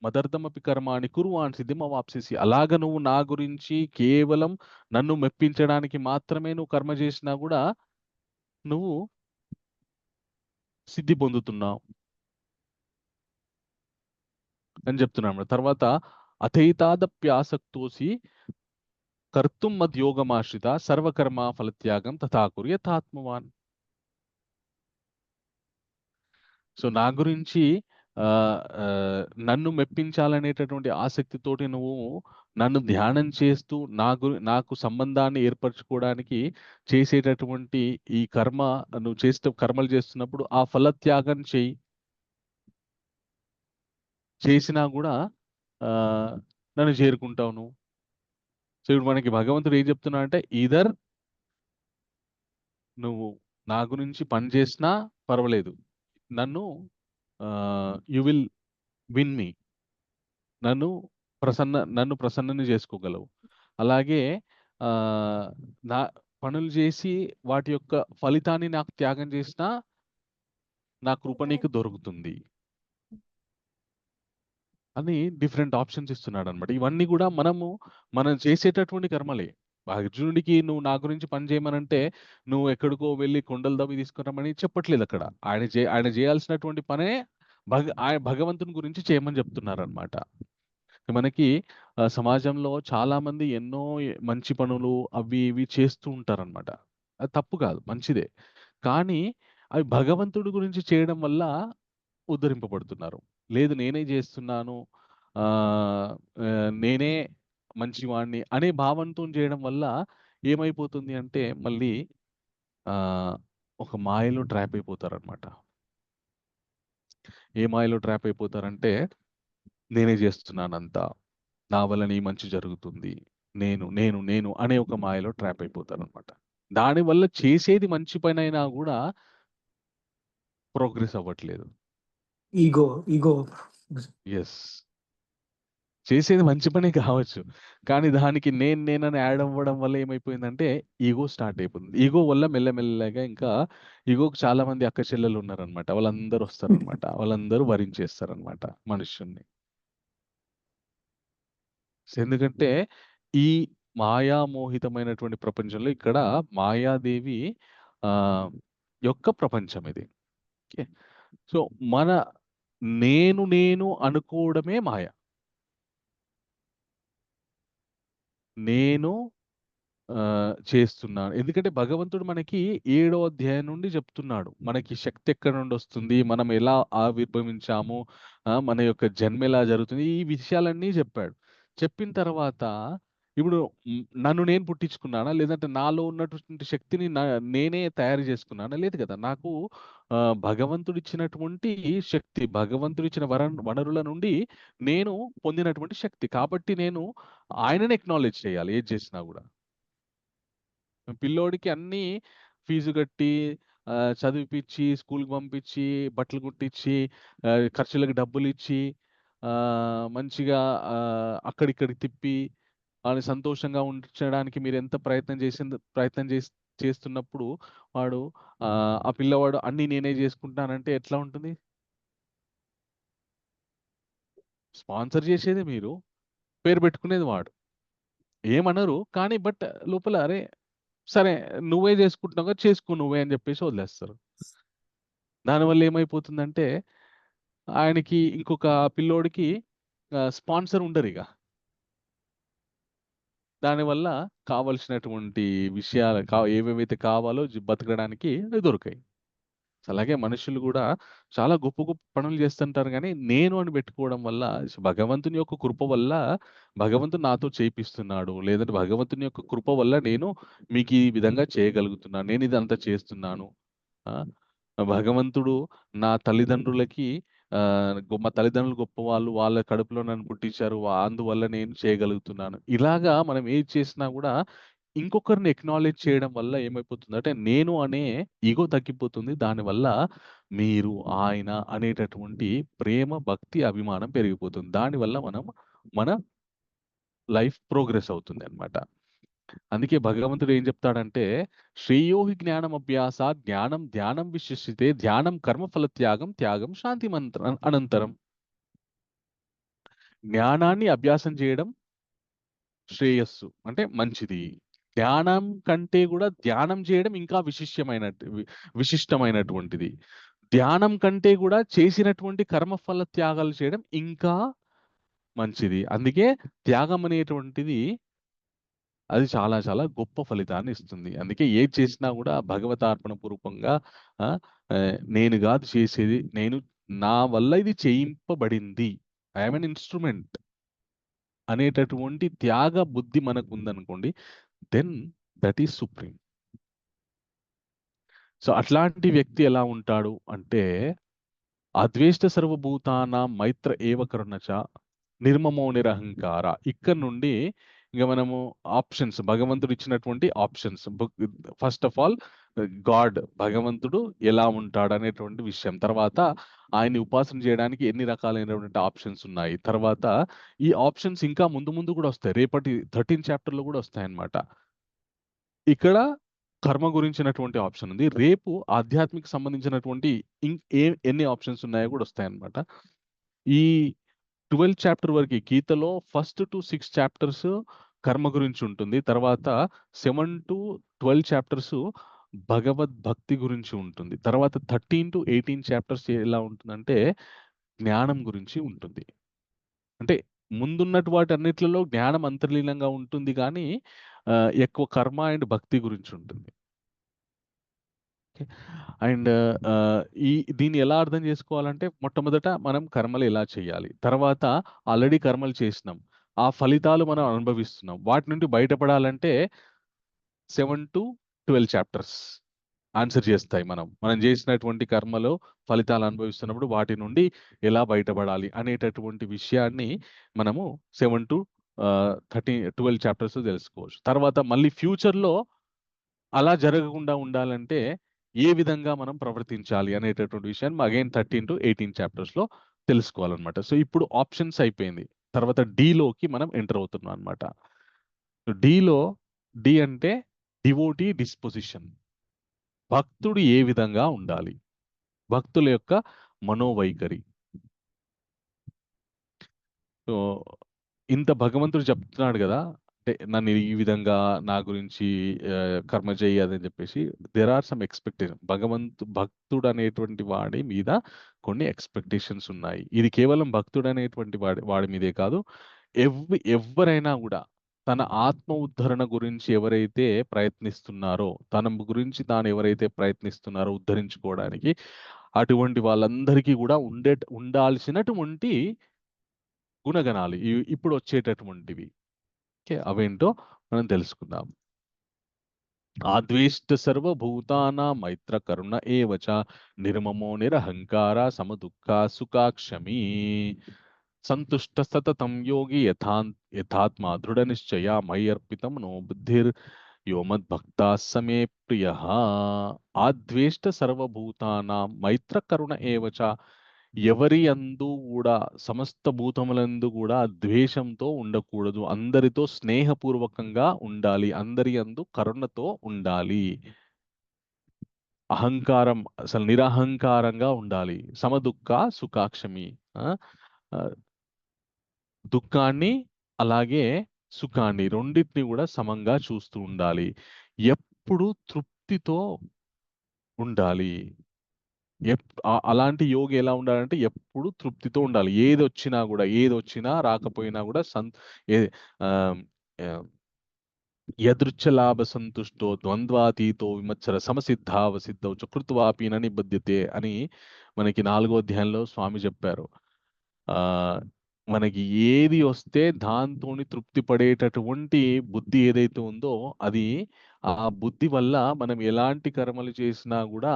S1: మదర్థమపి కర్మాణి కుర్వాన్ సిద్ధిమవాప్స్యసి. అలాగ నువ్వు నా గురించి కేవలం నన్ను మెప్పించడానికి మాత్రమే నువ్వు కర్మ చేసినా కూడా నువ్వు సిద్ధి పొందుతున్నావు అని చెప్తున్నాను. తర్వాత అథైతాదప్యాసక్తోసి కర్తుం మద్యోగమాశ్రిత సర్వకర్మ ఫలత్యాగం తథా కుర్యతాత్మవాన్. సో, నా గురించి నన్ను మెప్పించాలనేటటువంటి ఆసక్తితోటి నువ్వు నన్ను ధ్యానం చేస్తూ నాకు సంబంధాన్ని ఏర్పరచుకోవడానికి చేసేటటువంటి ఈ నువ్వు కర్మలు చేస్తున్నప్పుడు ఆ ఫలత్యాగం చేసినా కూడా నన్ను చేరుకుంటావు నువ్వు. సో, ఇప్పుడు మనకి భగవంతుడు ఏం చెప్తున్నా అంటే, ఈదర్ నువ్వు నా గురించి పని చేసినా పర్వాలేదు, నన్ను యు విల్ విన్ మీ, నన్ను ప్రసన్నని చేసుకోగలవు. అలాగే నా పనులు చేసి వాటి యొక్క ఫలితాన్ని నాకు త్యాగం చేసినా నా కృప నీకు దొరుకుతుంది అని డిఫరెంట్ ఆప్షన్స్ ఇస్తున్నాడు అనమాట. ఇవన్నీ కూడా మనం చేసేటటువంటి కర్మలే. అర్జునుడికి నువ్వు నా గురించి పని చేయమనంటే నువ్వు ఎక్కడికో వెళ్ళి కొండలు దవ్వి తీసుకురమ్మని చెప్పట్లేదు అక్కడ. ఆయన చేయాల్సినటువంటి పనే భగవంతుని గురించి చేయమని చెప్తున్నారనమాట. మనకి సమాజంలో చాలా మంది ఎన్నో మంచి పనులు అవి ఇవి చేస్తూ ఉంటారనమాట. అది తప్పు కాదు, మంచిదే. కానీ అవి భగవంతుడి గురించి చేయడం వల్ల ఉద్ధరింపబడుతున్నారు. లేదు నేనే చేస్తున్నాను నేనే మంచివాడిని అనే భావంతో చేయడం వల్ల ఏమైపోతుంది అంటే మళ్ళీ ఒక మాయలో ట్రాప్ అయిపోతారనమాట. ఏ మాయలో ట్రాప్ అయిపోతారంటే నేనే చేస్తున్నానంతా, నా వల్ల నీ మంచి జరుగుతుంది, నేను నేను నేను అనే ఒక మాయలో ట్రాప్ అయిపోతారనమాట. దానివల్ల చేసేది మంచి పని అయినా కూడా ప్రోగ్రెస్ అవ్వట్లేదు.
S3: ఈగో ఈగో
S1: ఎస్, చేసేది మంచి పనే కావచ్చు, కానీ దానికి నేనని యాడ్ అవ్వడం వల్ల ఏమైపోయిందంటే ఈగో స్టార్ట్ అయిపోతుంది. ఈగో వల్ల మెల్లమెల్లగా ఇంకా ఈగోకి చాలా మంది అక్క చెల్లెలు ఉన్నారనమాట. వాళ్ళందరూ వస్తారనమాట, వాళ్ళందరూ వరించేస్తారనమాట మనుష్యుల్ని. ఎందుకంటే ఈ మాయామోహితమైనటువంటి ప్రపంచంలో ఇక్కడ మాయాదేవి ఆ, యొక్క ప్రపంచం ఇది. ఓకే, సో మన నేను అనుకోవడమే మాయ. నేను చేస్తున్నాను. ఎందుకంటే భగవంతుడు మనకి 7వ అధ్యాయం నుండి చెప్తున్నాడు. మనకి శక్తి ఎక్కడి నుండి వస్తుంది, మనం ఎలా ఆవిర్భవించాము, మన యొక్క జన్మ ఎలా జరుగుతుంది, ఈ విషయాలన్నీ చెప్పాడు. చెప్పిన తర్వాత ఇప్పుడు నన్ను నేను పుట్టించుకున్నానా? లేదంటే నాలో ఉన్నటువంటి శక్తిని నేనే తయారు చేసుకున్నానా? లేదు కదా. నాకు భగవంతుడిచ్చినటువంటి శక్తి, భగవంతుడిచ్చిన వనరుల నుండి నేను పొందినటువంటి శక్తి. కాబట్టి నేను ఆయనని ఎక్నాలెడ్జ్ చేయాలి ఏది చేసినా కూడా. పిల్లోడికి అన్నీ ఫీజు కట్టి, చదివిపిచ్చి, స్కూల్‌కి పంపించి, బట్టలు కుట్టిచ్చి, ఖర్చులకు డబ్బులిచ్చి, మంచిగా అక్కడిక్కడికి తిప్పి, వాడిని సంతోషంగా ఉంచడానికి మీరెంత ప్రయత్నం చేస్తున్నప్పుడు వాడు ఆ పిల్లవాడు అన్నీ నేనే చేసుకుంటానంటే ఎట్లా ఉంటుంది? స్పాన్సర్ చేసేది మీరు, పేరు పెట్టుకునేది వాడు. ఏమనరు, కానీ బట్ లోపల అరే! సరే నువ్వే చేసుకుంటున్నావు కదా! చేసుకో నువ్వే అని చెప్పేసి వదిలేస్తారు. దానివల్ల ఏమైపోతుందంటే ఆయనకి ఇంకొక పిల్లోడికి స్పాన్సర్ ఉండరిక. దానివల్ల కావాల్సినటువంటి విషయాలు ఏవేవైతే కావాలో బతకడానికి అవి దొరకాయి. అలాగే మనుషులు కూడా చాలా గొప్ప గొప్ప పనులు చేస్తుంటారు గానీ, నేను అని పెట్టుకోవడం వల్ల భగవంతుని యొక్క కృప వల్ల భగవంతుడు నాతో చేపిస్తున్నాడు. లేదంటే భగవంతుని యొక్క కృప వల్ల నేను మీకు ఈ విధంగా చేయగలుగుతున్నాను. నేను ఇదంతా చేస్తున్నాను. ఆ! భగవంతుడు నా తల్లిదండ్రులకి మా తల్లిదండ్రులు గొప్పవాళ్ళు. వాళ్ళ కడుపులో నన్ను పుట్టించారు. అందువల్ల నేను చేయగలుగుతున్నాను. ఇలాగా మనం ఏది చేసినా గూడా ఇంకొకరిని ఎక్నాలెడ్జ్ చేయడం వల్ల ఏమైపోతుందంటే, నేను అనే ఇగో తగ్గిపోతుంది. దానివల్ల మీరు, ఆయన అనేటటువంటి ప్రేమ, భక్తి, అభిమానం పెరిగిపోతుంది. దానివల్ల మన లైఫ్ ప్రోగ్రెస్ అవుతుందనమాట. అందుకే భగవంతుడు ఏం చెప్తాడంటే, శ్రేయో హి జ్ఞానమభ్యాసాత్ జ్ఞానం ధ్యానం విశిష్యతే ధ్యానం కర్మఫల త్యాగం త్యాగం శాంతి అనంతరం. జ్ఞానాన్ని అభ్యాసం చేయడం శ్రేయస్సు అంటే మంచిది. ధ్యానం కంటే కూడా ధ్యానం చేయడం ఇంకా విశిష్టమైనటువంటిది. ధ్యానం కంటే కూడా చేసినటువంటి కర్మఫల త్యాగాలు చేయడం ఇంకా మంచిది. అందుకే త్యాగం అనేటువంటిది అది చాలా చాలా గొప్ప ఫలితాన్ని ఇస్తుంది. అందుకే ఏది చేసినా కూడా భగవతార్పణ పూర్వకంగా ఆహ్, నేను గాదు చేసేది, నా వల్ల ఇది చేయింపబడింది. ఐ యామ్ ఎన్ ఇన్‌స్ట్రుమెంట్ అనేటటువంటి త్యాగ బుద్ధి మనకుందనుకోండి, then that is supreme. So, అట్లాంటి వ్యక్తి ఎలా ఉంటాడు అంటే, అద్వేష్ట సర్వభూతానాం మైత్ర ఏవ కరుణచ నిర్మమో నిరహంకార. ఇక్కడ నుండి ఇంక మనము ఆప్షన్స్, భగవంతుడు ఇచ్చినటువంటి ఆప్షన్స్. ఫస్ట్ ఆఫ్ ఆల్ భగవంతుడు ఎలా ఉంటాడు అనేటువంటి విషయం. తర్వాత ఆయన్ని ఉపాసన చేయడానికి ఎన్ని రకాలైనటువంటి ఆప్షన్స్ ఉన్నాయి. తర్వాత ఈ ఆప్షన్స్ ఇంకా ముందు ముందు కూడా వస్తాయి. రేపటి 13 చాప్టర్‌లో కూడా వస్తాయన్నమాట. ఇక్కడ కర్మ గురించినటువంటి ఆప్షన్ ఉంది. రేపు ఆధ్యాత్మిక సంబంధించినటువంటి ఎన్ని ఆప్షన్స్ ఉన్నాయో కూడా వస్తాయన్నమాట. ఈ 12 చాప్టర్ వరకి గీతలో ఫస్ట్ టు 6 చాప్టర్స్ కర్మ గురించి ఉంటుంది. తర్వాత 7-12 చాప్టర్స్ భగవద్భక్తి గురించి ఉంటుంది. తర్వాత 13-18 చాప్టర్స్ ఎలా ఉంటుందంటే జ్ఞానం గురించి ఉంటుంది. అంటే ముందున్నటి వాటన్నిట్లలో జ్ఞానం అంతర్లీనంగా ఉంటుంది గానీ ఎక్కువ కర్మ అండ్ భక్తి గురించి ఉంటుంది. ఓకే. అండ్ ఈ దీన్ని ఎలా అర్థం చేసుకోవాలంటే మొట్టమొదట మనం కర్మలు ఎలా చేయాలి? తర్వాత ఆల్రెడీ కర్మలు చేసినాం. ఆ ఫలితాలు మనం అనుభవిస్తున్నాం. వాటి నుండి బయటపడాలంటే 7-12 చాప్టర్స్ ఆన్సర్ చేస్తాయి మనం. మనం చేసినటువంటి కర్మలో ఫలితాలు అనుభవిస్తున్నప్పుడు వాటి నుండి ఎలా బయటపడాలి అనేటటువంటి విషయాన్ని మనము 12 చాప్టర్స్ తెలుసుకోవచ్చు. తర్వాత మళ్ళీ ఫ్యూచర్‌లో అలా జరగకుండా ఉండాలంటే ఏ విధంగా మనం ప్రవర్తించాలి అనేటటువంటి విషయాన్ని అగైన్ 13-18 చాప్టర్స్‌లో తెలుసుకోవాలనమాట. సో, ఇప్పుడు ఆప్షన్స్ అయిపోయింది. తర్వాత డీలోకి మనం ఎంటర్ అవుతున్నాం అనమాట. డీలో డి అంటే డివోటీ డిస్పోజిషన్. భక్తుడు ఏ విధంగా ఉండాలి? భక్తుల యొక్క మనోవైఖరి. సో, ఇంత భగవంతుడు చెప్తున్నాడు గదా! అంటే నన్ను ఈ విధంగా నా గురించి కర్మ చెయ్యి అదని చెప్పేసి దేర్ ఆర్ సమ్ ఎక్స్‌పెక్టేషన్. భక్తుడనేటువంటి వాడి మీద కొన్ని ఎక్స్‌పెక్టేషన్స్ ఉన్నాయి. ఇది కేవలం భక్తుడనేటువంటి వాడి మీదే కాదు. ఎవ్వరైనా గూడా తన ఆత్మ ఉద్ధరణ గురించి ఎవరైతే ప్రయత్నిస్తున్నారో, తన గురించి తాను ఎవరైతే ప్రయత్నిస్తున్నారో ఉద్ధరించుకోవడానికి, అటువంటి వాళ్ళందరికీ గూడా ఉండాల్సినటువంటి గుణగణాలు ఇప్పుడొచ్చేటటువంటివి. ఓకే. అవేంటో మనం తెలుసుకుందాం. ఆద్వేష్ట సర్వభూతానాం మైత్ర కరుణ ఏవ చ నిర్మమో నిరహంకార సమదుఃఖ సుఖాక్షమీ సంతుష్ట సతతం యోగి యథాత్మా దృఢ నిశ్చయ మయ్యర్పితం నో బుద్ధిర్ యో మద్భక్తా సమే ప్రియః. ఆద్వేష్ట సర్వభూతానాం మైత్ర కరుణ ఏవ చ ఎవరి యందు కూడా సమస్త భూతములందు కూడా ద్వేషంతో ఉండకూడదు. అందరితో స్నేహపూర్వకంగా ఉండాలి. అందరి యందు కరుణతో ఉండాలి. అహంకారం అసలు నిరహంకారంగా ఉండాలి. సమదుఃఖ సుఖాక్షమి. ఆ! ఆహ్, దుఃఖాన్ని అలాగే సుఖాన్ని రెండిటిని కూడా సమంగా చూస్తూ ఉండాలి. ఎప్పుడు తృప్తితో ఉండాలి. అలాంటి యోగి ఎలా ఉండాలంటే ఎప్పుడు తృప్తితో ఉండాలి. ఏదొచ్చినా రాకపోయినా గూడా ఏ ఆహ్, ఆహ్, యదృచ్ఛలాభ సంతుష్టో ద్వంద్వాతీతో విమత్సర సమసిద్ధావసిద్ధౌ చ కృత్వాపి న నిబధ్యతే అని మనకి 4 అధ్యాయంలో స్వామి చెప్పారు. ఆహ్, మనకి ఏది వస్తే దాంతోని తృప్తి పడేటటువంటి బుద్ధి ఏదైతే ఉందో అది ఆ బుద్ధి వల్ల మనం ఎలాంటి కర్మలు చేసినా గూడా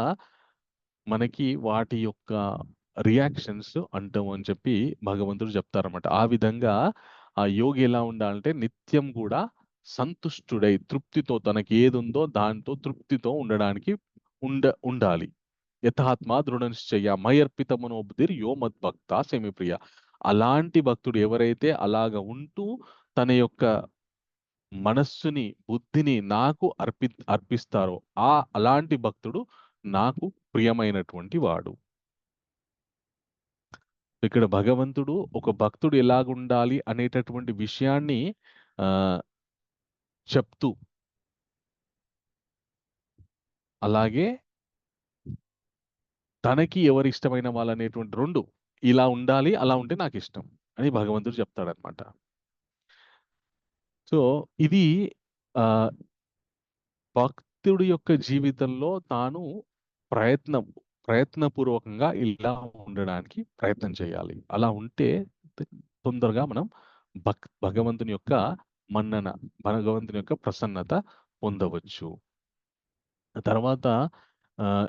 S1: మనకి వాటి యొక్క రియాక్షన్స్ అంటం అని చెప్పి భగవంతుడు చెప్తారన్నమాట. ఆ విధంగా ఆ యోగి ఎలా ఉండాలంటే నిత్యం గూడా సంతుష్టుడై తృప్తితో తనకి ఏదుందో దాంతో తృప్తితో ఉండడానికి ఉండాలి. యథాత్మ దృఢ నిశ్చయ మయర్పిత మనోబుద్ధిర్ యో మద్భక్త సేమి ప్రియ. అలాంటి భక్తుడు ఎవరైతే అలాగ ఉంటూ తన యొక్క మనస్సుని, బుద్ధిని నాకు అర్పిస్తారో అలాంటి భక్తుడు నాకు ప్రియమైనటువంటి వాడు. ఇక్కడ భగవంతుడు ఒక భక్తుడు ఎలాగుండాలి అనేటటువంటి విషయాన్ని ఆహ్, చెప్తూ అలాగే తనకి ఎవరిష్టమైన వాళ్ళనేటువంటి 2 ఇలా ఉండాలి, అలా ఉంటే నాకిష్టం అని భగవంతుడు చెప్తాడన్నమాట. సో, ఇది ఆహ్, భక్తుడి యొక్క జీవితంలో తాను ప్రయత్నం ప్రయత్నపూర్వకంగా ఇలా ఉండడానికి ప్రయత్నం చేయాలి. అలా ఉంటే త తొందరగా మనం భగవంతుని యొక్క మన్నన, భగవంతుని యొక్క ప్రసన్నత పొందవచ్చు. తర్వాత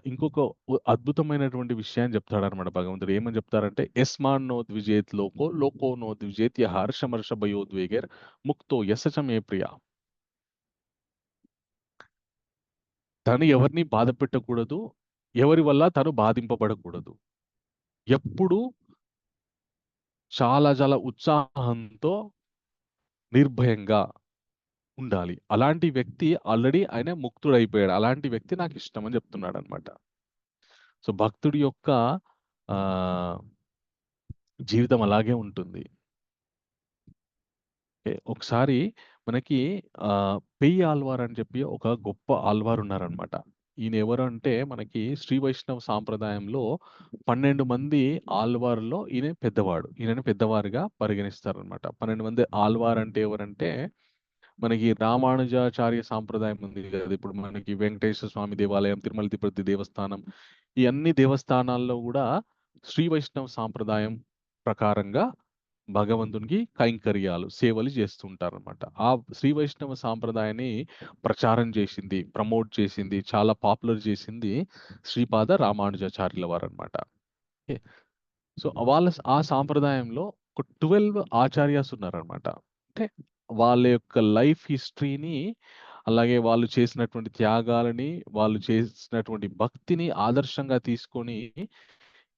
S1: ఇంకొక అద్భుతమైనటువంటి విషయాన్ని చెప్తాడన్నమాట భగవంతుడు. ఏమని చెప్తారంటే, "యస్మాన్నో ద్విజేత్ లోకో, లోకో నో ద్విజేత్ యః హర్షమర్షభయోద్వేగైర్ ముక్తో యస్స చ మే ప్రియః." తను ఎవరిని బాధ పెట్టకూడదు. ఎవరి వల్ల తను బాధింపబడకూడదు. ఎప్పుడూ చాలా చాలా ఉత్సాహంతో, నిర్భయంగా ఉండాలి. అలాంటి వ్యక్తి ఆల్రెడీ ఆయన ముక్తుడైపోయాడు. అలాంటి వ్యక్తి నాకిష్టమని చెప్తున్నాడనమాట. సో, భక్తుడి యొక్క ఆహ్, జీవితం అలాగే ఉంటుంది. ఒకసారి మనకి పెయ్యి ఆళ్వార్ అని చెప్పి ఒక గొప్ప ఆళ్వార్ ఉన్నారనమాట. ఈయన ఎవరు అంటే మనకి శ్రీ వైష్ణవ సాంప్రదాయంలో 12 మంది ఆళ్వార్‌లో ఈయన పెద్దవాడు. ఈయనని పెద్దవారుగా పరిగణిస్తారనమాట. 12 మంది ఆళ్వార్ అంటే ఎవరంటే మనకి రామానుజాచార్య సాంప్రదాయం ఉంది కదా! ఇప్పుడు మనకి వెంకటేశ్వర స్వామి దేవాలయం, తిరుమల తిరుపతి దేవస్థానం, ఈ అన్ని దేవస్థానాల్లో గూడా శ్రీ వైష్ణవ సాంప్రదాయం ప్రకారంగా భగవంతునికి కైంకర్యాలు, సేవలు చేస్తుంటారనమాట. ఆ శ్రీ వైష్ణవ సాంప్రదాయాన్ని ప్రచారం చేసింది, ప్రమోట్ చేసింది, చాలా పాపులర్ చేసింది శ్రీపాద రామానుజాచార్యుల వారనమాట. ఓకే. సో, ఆ సాంప్రదాయంలో ఒక 12 ఆచార్యాస్ ఉన్నారనమాట. అంటే వాళ్ళ యొక్క లైఫ్ హిస్టరీని, అలాగే వాళ్ళు చేసినటువంటి త్యాగాలని, వాళ్ళు చేసినటువంటి భక్తిని ఆదర్శంగా తీసుకొని,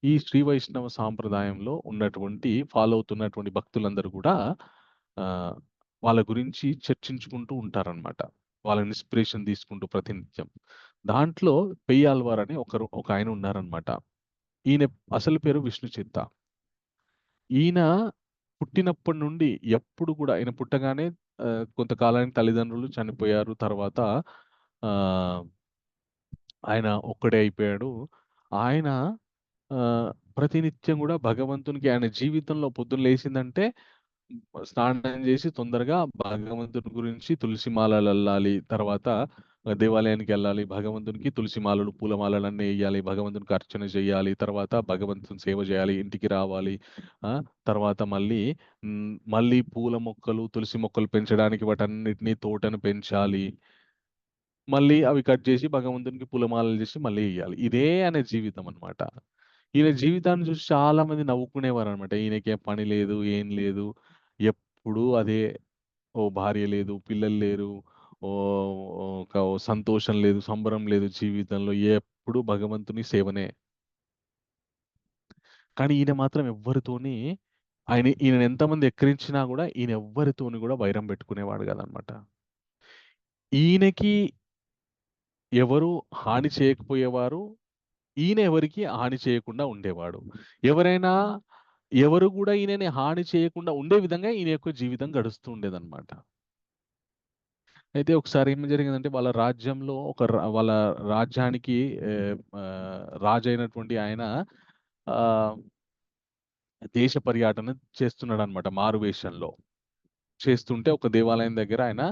S1: ఈ శ్రీ వైష్ణవ సాంప్రదాయంలో ఉన్నటువంటి ఫాలో అవుతున్నటువంటి భక్తులందరూ గూడా వాళ్ళ గురించి చర్చించుకుంటూ ఉంటారనమాట. వాళ్ళ ఇన్స్పిరేషన్ తీసుకుంటూ ప్రతినిత్యం. దాంట్లో పెయ్యాళ్వార్ అని ఒక ఆయన ఉన్నారనమాట. ఈయన అసలు పేరు విష్ణు చిత్త. ఈయన పుట్టినప్పటి నుండి ఎప్పుడు కూడా ఆయన పుట్టగానే కొంతకాలానికి తల్లిదండ్రులు చనిపోయారు. తర్వాత ఆహ్, ఆయన ఒక్కడే అయిపోయాడు. ఆయన ప్రతినిత్యం గూడా భగవంతునికి ఆయన జీవితంలో పొద్దున్న లేసిందంటే స్నానం చేసి తొందరగా భగవంతుని గురించి తులసి మాలలల్లాలి. తర్వాత దేవాలయానికెళ్ళాలి. భగవంతునికి తులసి మాలలు, పూలమాలలన్నీ ఎయ్యాలి. భగవంతునికి అర్చన చేయాలి. తర్వాత భగవంతుని సేవ చేయాలి. ఇంటికి రావాలి. తర్వాత మళ్ళీ పూల మొక్కలు, తులసి మొక్కలు పెంచడానికి వాటన్నిటిని తోటను పెంచాలి. మళ్ళీ అవి కట్ చేసి భగవంతునికి పూలమాలలు చేసి మళ్ళీ ఎయ్యాలి. ఇదే ఆయన జీవితం అన్నమాట. ఈయన జీవితాన్ని చూసి చాలా మంది నవ్వుకునేవారనమాట. ఈయనకేం పని లేదు, ఏం లేదు. ఎప్పుడూ అదే. ఓ భార్య లేదు, పిల్లలు లేరు. ఓ సంతోషం లేదు, సంబరం లేదు జీవితంలో. ఎప్పుడూ భగవంతుని సేవనే. కానీ ఈయన మాత్రం ఎవ్వరితోని ఈయనని ఎంతమంది ఎక్కిరించినా గూడా ఈయన ఎవ్వరితోని గూడా వైరం పెట్టుకునేవాడు కాదనమాట. ఈయనకి ఎవరు హాని చేయకపోయేవారు. ఈయన ఎవరికీ హాని చేయకుండా ఉండేవాడు. ఎవరు గూడా ఈయనని హాని చేయకుండా ఉండే విధంగా ఈయన యొక్క జీవితం గడుస్తూ ఉండేదనమాట. అయితే ఒకసారి ఏం జరిగిందంటే వాళ్ళ రాజ్యంలో వాళ్ళ రాజ్యానికి రాజైనటువంటి ఆయన ఆహ్, దేశ పర్యటన చేస్తున్నాడనమాట మారువేషంలో. చేస్తుంటే ఒక దేవాలయం దగ్గర ఆయన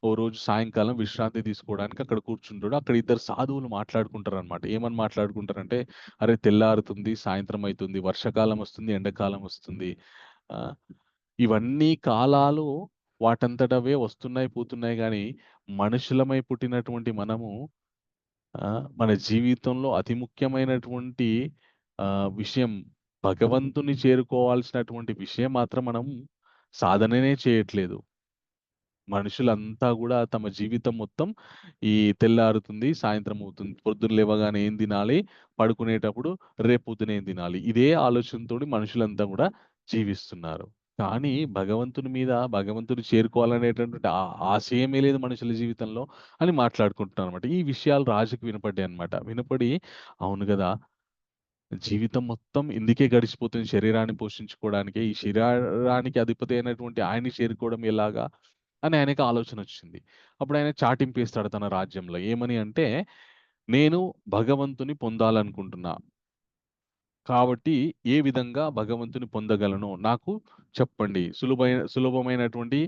S1: ఓ రోజు సాయంకాలం విశ్రాంతి తీసుకోవడానికి అక్కడ కూర్చుంటాడు. అక్కడ ఇద్దరు సాధువులు మాట్లాడుకుంటారనమాట. ఏమని మాట్లాడుకుంటారంటే, "అరే! తెల్లారుతుంది, సాయంత్రం అయితుంది, వర్షాకాలం వస్తుంది, ఎండాకాలం వస్తుంది. ఆహ్, ఇవన్నీ కాలాలు వాటంతట అవే వస్తున్నాయి, పోతున్నాయి గానీ, మనుషులమై పుట్టినటువంటి మనము మన జీవితంలో అతి ముఖ్యమైనటువంటి విషయం భగవంతుని చేరుకోవాల్సినటువంటి విషయం మాత్రం మనం సాధననే చేయట్లేదు. మనుషులంతా గూడా తమ జీవితం మొత్తం ఈ తెల్లారుతుంది, సాయంత్రం అవుతుంది. పొద్దున లేవగానే ఏం తినాలి, పడుకునేటప్పుడు రేపు పొద్దున ఏం తినాలి. ఇదే ఆలోచనతోటి మనుషులంతా గూడా జీవిస్తున్నారు. కానీ భగవంతుని చేరుకోవాలనేటటువంటి ఆశయమే లేదు మనుషుల జీవితంలో అని మాట్లాడుకుంటున్నారనమాట. ఈ విషయాలు రాజుకి వినపడ్డాయన్నమాట. వినపడి అవును గదా! జీవితం మొత్తం ఇందుకే గడిచిపోతుంది శరీరాన్ని పోషించుకోవడానికే. ఈ శరీరానికి అధిపతి అయినటువంటి ఆయన్ని చేరుకోవడం ఎలాగా? అని ఆయనకి ఆలోచనొచ్చింది. అప్పుడాయన చాటింపేస్తాడు తన రాజ్యంలో. ఏమని అంటే, నేను భగవంతుని పొందాలనుకుంటున్నా. కాబట్టి ఏ విధంగా భగవంతుని పొందగలను? నాకు చెప్పండి. సులభమైనటువంటి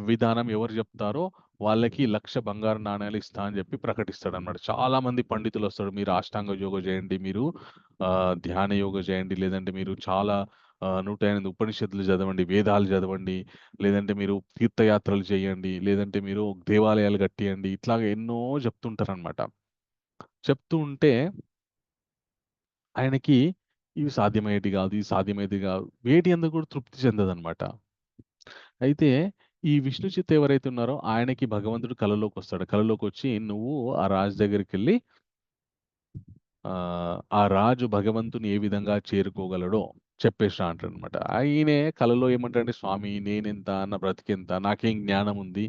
S1: విధానం ఎవరు జెప్తారో వాళ్ళకి 1,00,000 బంగారు నాణేలు ఇస్తా అని జెప్పి ప్రకటిస్తాడన్నమాట. చాలా మంది పండితులొస్తారు. మీరు అష్టాంగ యోగ జేయండి. మీరు ధ్యాన యోగ జేయండి. లేదంటే మీరు చాలా 108 ఉపనిషత్తులు చదవండి. వేదాలు చదవండి. లేదంటే మీరు తీర్థయాత్రలు చేయండి. లేదంటే మీరు దేవాలయాలు కట్టియండి. ఇట్లాగ ఎన్నో చెప్తుంటారనమాట. చెప్తూ ఉంటే ఆయనకి ఇవి సాధ్యమయ్యేటివి గాదు. ఇది సాధ్యమయ్యేది గాదు. వేటి యందు కూడా తృప్తి చెందదనమాట. అయితే ఈ విష్ణు చిత్త ఎవరైతే ఉన్నారో ఆయనకి భగవంతుడు కలలోకొస్తాడు. కలలోకొచ్చి "నువ్వు ఆ రాజు దగ్గరికెళ్ళి ఆ రాజు భగవంతుని ఏ విధంగా చేరుకోగలడో చెప్పేసిరా" అంటాడనమాట. ఈయనే కలలో ఏమంటాడంటే, "స్వామి నేనెంత? నా బ్రతికెంత? నాకేం జ్ఞానం ఉంది?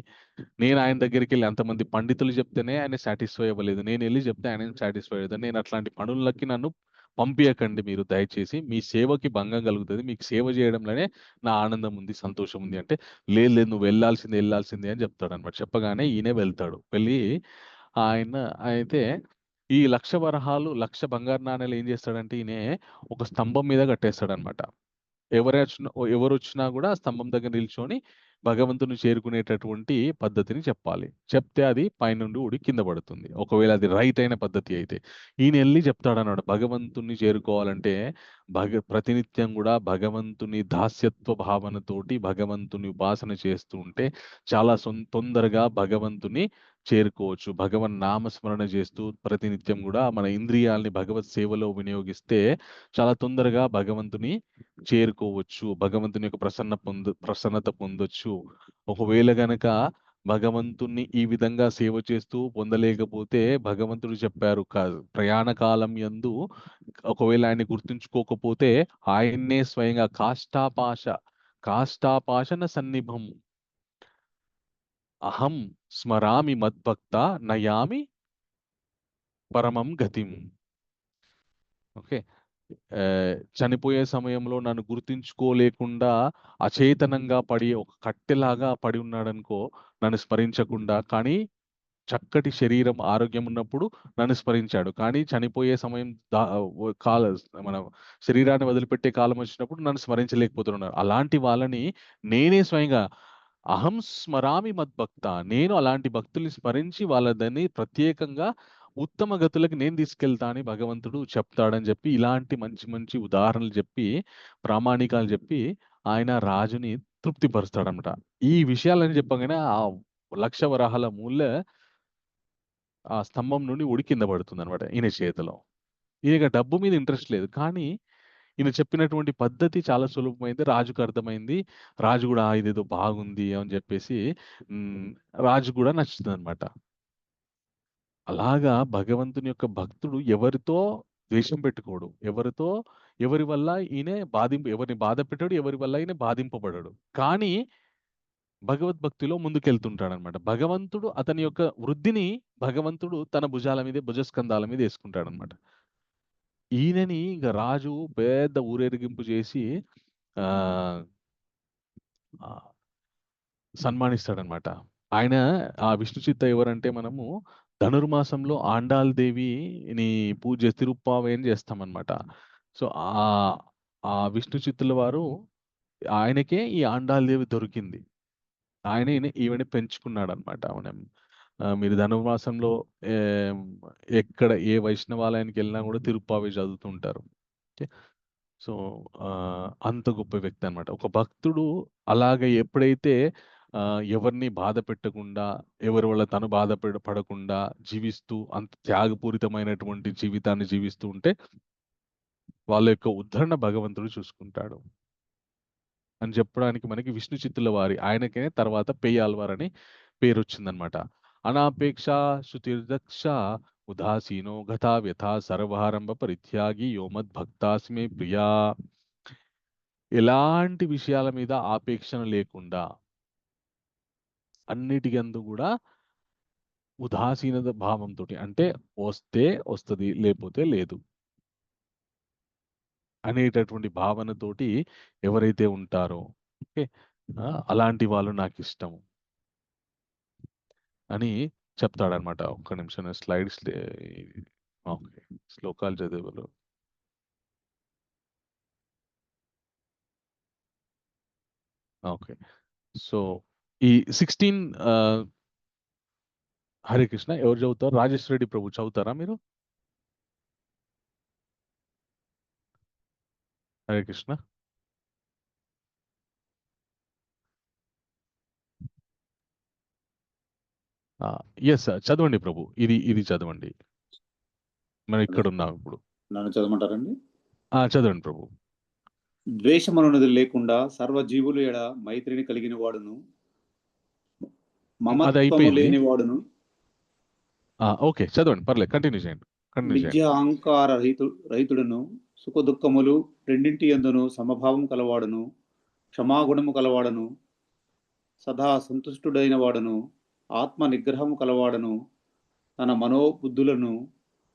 S1: నేను ఆయన దగ్గరికెళ్ళి అంతమంది పండితులు చెప్తేనే ఆయన సాటిస్ఫై అవ్వలేదు. నేనెళ్లి చెప్తే ఆయనేం సాటిస్ఫై అయ్యాడు. నేను అట్లాంటి పనులకి నన్ను పంపియకండి మీరు దయచేసి. మీ సేవకి భంగం కలుగుతది. మీకు సేవ చేయడంలోనే నా ఆనందం ఉంది, సంతోషం ఉంది" అంటే, "లేదు లేదు నువ్వు ఎళ్ళాల్సిందే" అని చెప్తాడనమాట. చెప్పగానే ఈయనే వెళ్తాడు. వెళ్ళి ఆయన అయితే ఈ 1,00,000 వరహాలు, 1,00,000 బంగారు నాణేలు ఏం చేస్తాడంటే ఈయనే ఒక స్తంభం మీద కట్టేస్తాడనమాట. ఎవరొచ్చినా గూడా ఆ స్తంభం దగ్గర నిల్చొని భగవంతుని చేరుకునేటటువంటి పద్ధతిని చెప్పాలి. చెప్తే అది పైనుండి ఊడి కింద పడుతుంది. ఒకవేళ అది రైట్ అయిన పద్ధతి అయితే. ఈయన ఎళ్లి చెప్తాడన్నమాట. భగవంతుణ్ణి చేరుకోవాలంటే ప్రతినిత్యం గూడా భగవంతుని దాస్యత్వ భావనతోటి భగవంతుని ఉపాసన చేస్తూ ఉంటే చాలా తొందరగా భగవంతుని చేరుకోవచ్చు. భగవన్ నామస్మరణ చేస్తూ ప్రతినిత్యం గూడా మన ఇంద్రియాల్ని భగవత్ సేవలో వినియోగిస్తే చాలా తొందరగా భగవంతుని చేరుకోవచ్చు. భగవంతుని యొక్క ప్రసన్నత పొందొచ్చు. ఒకవేళ గనక భగవంతుణ్ణి ఈ విధంగా సేవ చేస్తూ పొందలేకపోతే భగవంతుడు చెప్పారు ప్రయాణ కాలం యందు ఒకవేళ ఆయన్ని గుర్తుంచుకోకపోతే ఆయన్నే స్వయంగా కాష్టాపాషణ సన్నిభం అహం స్మరామి మద్భక్త నయామి పరమం గతిం. ఓకే. చనిపోయే సమయంలో నన్ను గుర్తించుకోలేకుండా అచేతనంగా పడి ఒక కట్టెలాగా పడి ఉన్నాడనుకో, నన్ను స్మరించకుండా. కానీ చక్కటి శరీరం, ఆరోగ్యం ఉన్నప్పుడు నన్ను స్మరించాడు. కానీ చనిపోయే సమయం మన శరీరాన్ని వదిలిపెట్టే కాలం వచ్చినప్పుడు నన్ను స్మరించలేకపోతున్నాడు. అలాంటి వాళ్ళని నేనే స్వయంగా అహం స్మరామి మద్భక్త, నేను అలాంటి భక్తుల్ని స్మరించి వాళ్ళని ప్రత్యేకంగా ఉత్తమ గతులకి నేను తీసుకెళ్తా అని భగవంతుడు చెప్తాడని చెప్పి ఇలాంటి మంచి మంచి ఉదాహరణలు చెప్పి ప్రామాణికాలు చెప్పి ఆయన రాజుని తృప్తిపరుస్తాడనమాట. ఈ విషయాలని చెప్పగానే ఆ 1,00,000 వరాహాల మూలె ఆ స్తంభం నుండి ఊడి కింద పడుతుందనమాట ఈయన చేతిలో. ఈయనకి డబ్బు మీద ఇంట్రెస్ట్ లేదు. కానీ ఈయన చెప్పినటువంటి పద్ధతి చాలా సులభమైంది. రాజుకు అర్థమైంది. రాజు గూడా ఇదేదో బాగుంది అని చెప్పేసి రాజుకు గూడా నచ్చుతుందనమాట. అలాగా భగవంతుని యొక్క భక్తుడు ఎవరితో ద్వేషం పెట్టుకోడు. ఎవరి వల్ల ఎవరిని బాధ పెట్టడు. ఎవరి వల్ల ఈయన బాధింపబడడు. కానీ భగవద్భక్తిలో ముందుకెళ్తుంటాడనమాట. భగవంతుడు అతని యొక్క వృద్ధిని భగవంతుడు తన భుజస్కంధాల మీద యేసుకుంటాడనమాట. ఈయనని ఇంక రాజు పెద్ద ఊరేగింపు చేసి సన్మానిస్తాడనమాట. ఆయన ఆ విష్ణు చిత్త ఎవరంటే మనము ధనుర్మాసంలో ఆండాళ్ దేవిని పూజ తిరుప్పావేని చేస్తామనమాట. సో, ఆ విష్ణు చిత్తుల వారు ఆయనకే ఈ ఆండాళ్ దేవి దొరికింది. ఈమెని పెంచుకున్నాడనమాట. మీరు ధనుర్మాసంలో ఎక్కడ ఏ వైష్ణవాలయానికెళ్ళినా కూడా తిరుప్పావే చదువుతూ ఉంటారు. ఓకే. సో, అంత గొప్ప వ్యక్తి అనమాట. ఒక భక్తుడు అలాగే ఎప్పుడైతే ఎవరిని బాధ పెట్టకుండా, ఎవరి వల్ల తను పడకుండా జీవిస్తూ అంత త్యాగపూరితమైనటువంటి జీవితాన్ని జీవిస్తూ ఉంటే వాళ్ళ యొక్క ఉద్ధరణ భగవంతుడు చూసుకుంటాడు అని చెప్పడానికి మనకి విష్ణు చిత్తుల వారి ఆయనకే తర్వాత పెయ్యాల్వార్ అని పేరొచ్చిందనమాట. అనాపేక్ష శృతిర్దక్ష ఉదాసీనో గతా వ్యథ సర్వారంభ పరిత్యాగి యోమద్భక్తాస్మే ప్రియా. ఎలాంటి విషయాల మీద ఆపేక్షణ లేకుండా అన్నిటికందు కూడా ఉదాసీనత భావంతోటి, అంటే వస్తే వస్తది, లేకపోతే లేదు అనేటటువంటి భావనతోటి ఎవరైతే ఉంటారో ఓకే, అలాంటి వాళ్ళు నాకిష్టము అని చెప్తాడనమాట. ఒక్క నిమిషం స్లైడ్స్ ఓకే, శ్లోకాలు చదివేవాళ్ళు. ఓకే. సో, ఈ 16 హరే కృష్ణ ఎవరు చదువుతారు? రాజేష్ రెడ్డి ప్రభు చదువుతారా మీరు? హరే కృష్ణ. ఎస్ చదవండి ప్రభు. ఇది చదవండి. మనం ఇక్కడ ఉన్నాం ఇప్పుడు.
S2: నన్ను చదవమంటారండి?
S1: చదవండి ప్రభు.
S2: ద్వేషమనున్నది లేకుండా సర్వజీవులు ఎడ మైత్రిని కలిగిన వాడును, మమత్వము లేని వాడును.
S1: ఓకే, చదవండి, పర్లేదు, కంటిన్యూ చేయండి.
S2: విద్య అహంకార రహితుడును, సుఖ దుఃఖములు రెండింటి యందును సమభావం కలవాడును, క్షమాగుణము కలవాడను, సదా సంతుష్టుడైన వాడును, ఆత్మ నిగ్రహము కలవాడను, తన మనోబుద్ధులను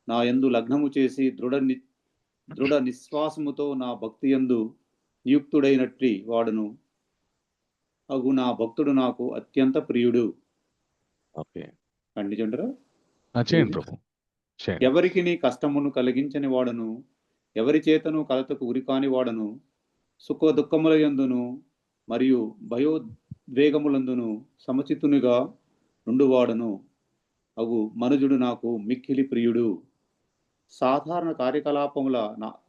S2: నా యందు లగ్నము చేసి దృఢ నిశ్వాసముతో నా భక్తి యందు నియుక్తుడైనట్టి వాడును అగు నా భక్తుడు నాకు అత్యంత ప్రియుడు.
S1: ఓకే,
S2: ఖండించంటారా?
S1: చేయండి ప్రభు.
S2: ఎవరికి నీ కష్టమును కలిగించని వాడును, ఎవరి చేతను కలతకు ఉరికాని వాడును, సుఖ దుఃఖముల యందును మరియు భావోద్వేగములందును సమచిత్తునిగా నుండువాడను అగు మనుజుడు నాకు మిక్కిలి ప్రియుడు. సాధారణ కార్యకలాపముల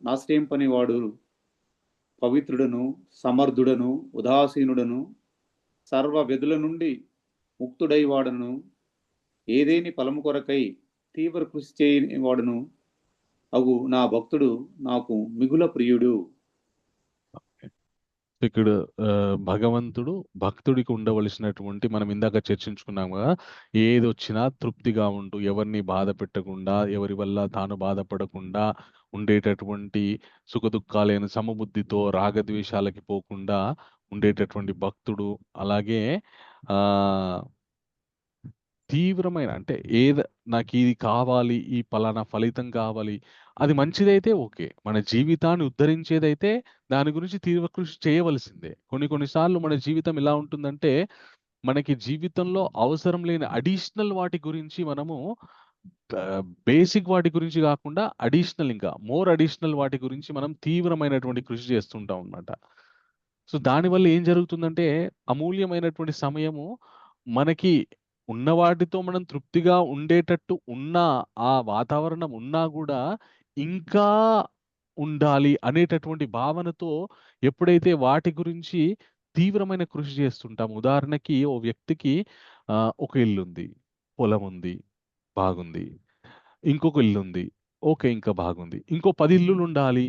S2: నాశ్రయింపనివాడు పవిత్రుడను, సమర్థుడను, ఉదాసీనుడను, సర్వ వ్యధుల నుండి ముక్తుడై వాడను, ఏదేని ఫలము కొరకై తీవ్ర కృషి చేయని వాడును అగు నా భక్తుడు నాకు మిగుల ప్రియుడు.
S1: ఇక్కడ భగవంతుడు భక్తుడికి ఉండవలసినటువంటి మనం ఇందాక చర్చించుకున్నాం కదా, ఏదొచ్చినా తృప్తిగా ఉంటూ, ఎవరిని బాధ పెట్టకుండా, ఎవరి వల్ల తాను బాధపడకుండా ఉండేటటువంటి సుఖదుఖాలైన సమబుద్ధితో రాగద్వేషాలకి పోకుండా ఉండేటటువంటి భక్తుడు. అలాగే తీవ్రమైన అంటే నాకు ఇది కావాలి, ఈ పలానా ఫలితం కావాలి, అది మంచిదైతే ఓకే. మన జీవితాన్ని ఉద్ధరించేదైతే దాని గురించి తీవ్ర కృషి చేయవలసిందే. కొన్ని సార్లు మన జీవితం ఎలా ఉంటుందంటే, మనకి జీవితంలో అవసరం లేని అడిషనల్ వాటి గురించి మనము బేసిక్ వాటి గురించి కాకుండా ఇంకా మోర్ అడిషనల్ వాటి గురించి మనం తీవ్రమైనటువంటి కృషి చేస్తుంటాం అన్నమాట. సో దానివల్ల ఏం జరుగుతుందంటే, అమూల్యమైనటువంటి సమయము మనకి ఉన్న వాటితో మనం తృప్తిగా ఉండేటట్టు ఆ వాతావరణం ఉన్నా కూడా ఇంకా ఉండాలి అనేటటువంటి భావనతో ఎప్పుడైతే వాటి గురించి తీవ్రమైన కృషి చేస్తుంటాం. ఉదాహరణకి ఓ వ్యక్తికి ఒక ఇల్లుంది, పొలం ఉంది, బాగుంది. ఇంకొక ఇల్లుంది, ఓకే, ఇంకా బాగుంది. ఇంకో 10 ఇల్లులుండాలి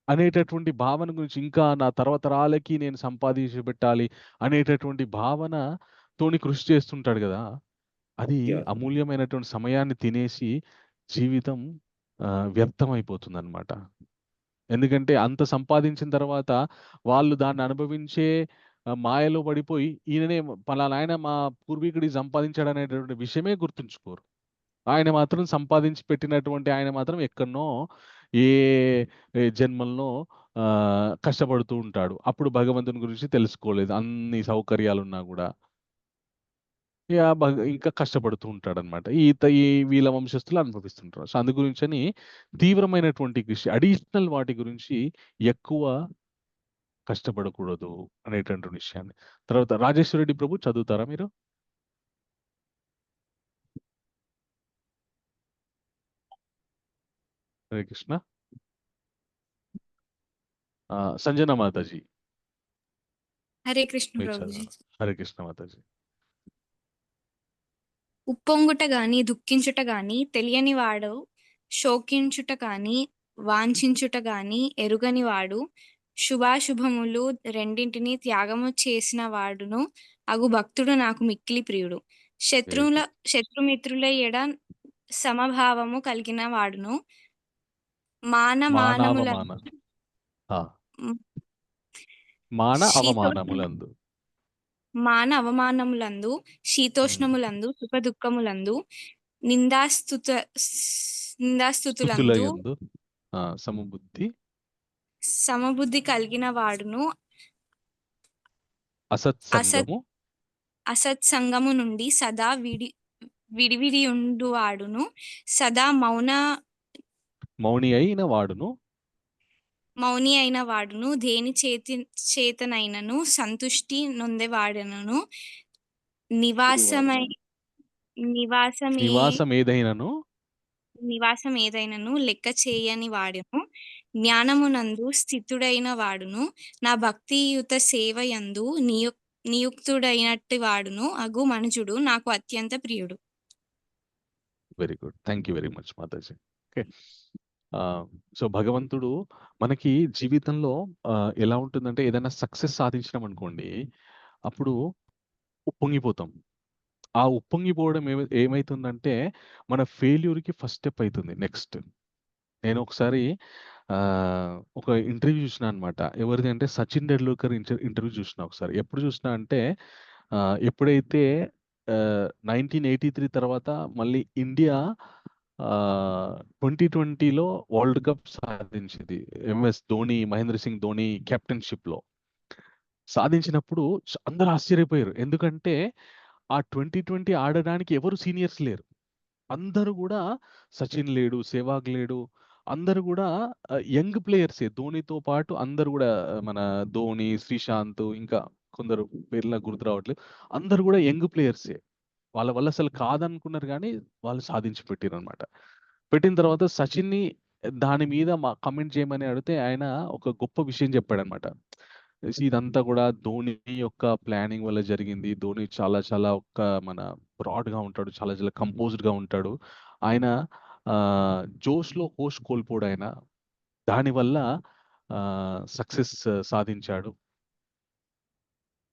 S1: అనేటటువంటి భావన గురించి, ఇంకా నా తరతరాలకి నేను సంపాదించి పెట్టాలి అనేటటువంటి భావనతోని కృషి చేస్తుంటాడు గదా! అది అమూల్యమైనటువంటి సమయాన్ని తినేసి జీవితం వ్యర్థమైపోతుందనమాట. ఎందుకంటే అంత సంపాదించిన తర్వాత వాళ్ళు దాన్ని అనుభవించే మాయలో పడిపోయి, ఈయననే పలానాయన మా పూర్వీకుడికి సంపాదించాడనేటటువంటి విషయమే గుర్తుంచుకోరు. ఆయన మాత్రం సంపాదించి పెట్టినటువంటి ఆయన మాత్రం ఎక్కడనో ఏ జన్మల్లో కష్టపడుతూ ఉంటాడు. అప్పుడు భగవంతుని గురించి తెలుసుకోలేదు. అన్ని సౌకర్యాలున్నా గూడా. ఇంకా కష్టపడుతూ ఉంటాడనమాట. ఈ వీళ్ళ వంశస్థులు అనుభవిస్తుంటారు. సో, అందు గురించని తీవ్రమైనటువంటి కృషి, అడిషనల్ వాటి గురించి ఎక్కువ కష్టపడకూడదు అనేటటువంటి విషయాన్ని. తర్వాత రాజేశ్వరరెడ్డి ప్రభు చదువుతారా మీరు? హరే కృష్ణ. సంజన మాతాజీ.
S4: హరే కృష్ణ
S1: మీరు
S4: ప్రభుజీ.
S1: చదవండి. హరే కృష్ణ మాతాజీ.
S4: ఉప్పొంగుట గాని దుఃఖించుట గాని తెలియని వాడు, శోకించుట గాని వాంఛించుట గాని ఎరుగని వాడు, శుభాశుభములు రెండింటినీ త్యాగము చేసిన వాడును అగు భక్తుడు నాకు మిక్కిలి ప్రియుడు. శత్రుమిత్రుల ఎడ సమభావము కలిగిన వాడును,
S1: మానవమానములందు
S4: మాన అవమానములందు, శీతోష్ణములందు, సుఖదుఃఖములందు, నిందాస్తుతులందు సమబుద్ధి కలిగిన వాడును, అసత్సంగము నుండి సదా విడివిడి ఉండువాడును, సదా మౌని అయిన వాడును, దేని చేతనైనను సంతుష్టి నొందేవాడును, నివాసం ఏదైనను లెక్క చేయని వాడును, జ్ఞానమునందు స్థితుడైన వాడును, నా భక్తియుత సేవ యందు నియుక్తుడైనట్టి వాడును అగు మనుజుడు నాకు అత్యంత ప్రియుడు.
S1: Very good. Thank you very much Mataji. Okay. So భగవంతుడు మనకి జీవితంలో ఎలా ఉంటుందంటే, ఏదైనా సక్సెస్ సాధించినాం అనుకోండి, అప్పుడు ఉప్పొంగిపోతాం. ఆ ఉప్పొంగిపోవడం ఏమైతుందంటే మన ఫెయిల్యూర్‌కి ఫస్ట్ స్టెప్ అయితుంది నెక్స్ట్. నేను ఒకసారి ఒక ఇంటర్వ్యూ చూసినా అనమాట. ఎవరిది అంటే సచిన్ టెండూల్కర్ ఇంటర్వ్యూ చూసినా ఒకసారి. ఎప్పుడు చూసినా అంటే ఎప్పుడైతే 1983 తర్వాత మళ్ళీ ఇండియా 2020లో వరల్డ్ కప్ సాధించింది. ఎంఎస్ ధోని, మహేంద్ర సింగ్ ధోని కెప్టెన్‌షిప్‌లో. సాధించినప్పుడు అందరూ ఆశ్చర్యపోయారు. ఎందుకంటే ఆ 2020 ఆడడానికి ఎవరు సీనియర్స్ లేరు. అందరూ గూడా సచిన్ లేడు, సెహ్వాగ్ లేడు. అందరూ గూడా యంగ్ ప్లేయర్సే. ధోనితో పాటు అందరూ గూడా మన ధోని, శ్రీశాంత్ ఇంకా కొందరు పేర్లు నాకు గుర్తు రావట్లేదు. అందరూ కూడా యంగ్ ప్లేయర్సే. వాళ్ళ వల్ల అసలు కాదనుకున్నారు గానీ, వాళ్ళు సాధించి పెట్టిరనమాట. పెట్టిన తర్వాత సచిన్‌ని దాని మీద కామెంట్ చేయమని అడిగితే ఆయన ఒక గొప్ప విషయం చెప్పాడనమాట. ఇదంతా కూడా ధోని యొక్క ప్లానింగ్ వల్ల జరిగింది. ధోని చాలా చాలా మన బ్రాడ్‌గా ఉంటాడు. చాలా చాలా కంపోజ్డ్‌గా ఉంటాడు. ఆయన జోష్‌లో హోష్ కోల్పోడాయన. దానివల్ల సక్సెస్ సాధించాడు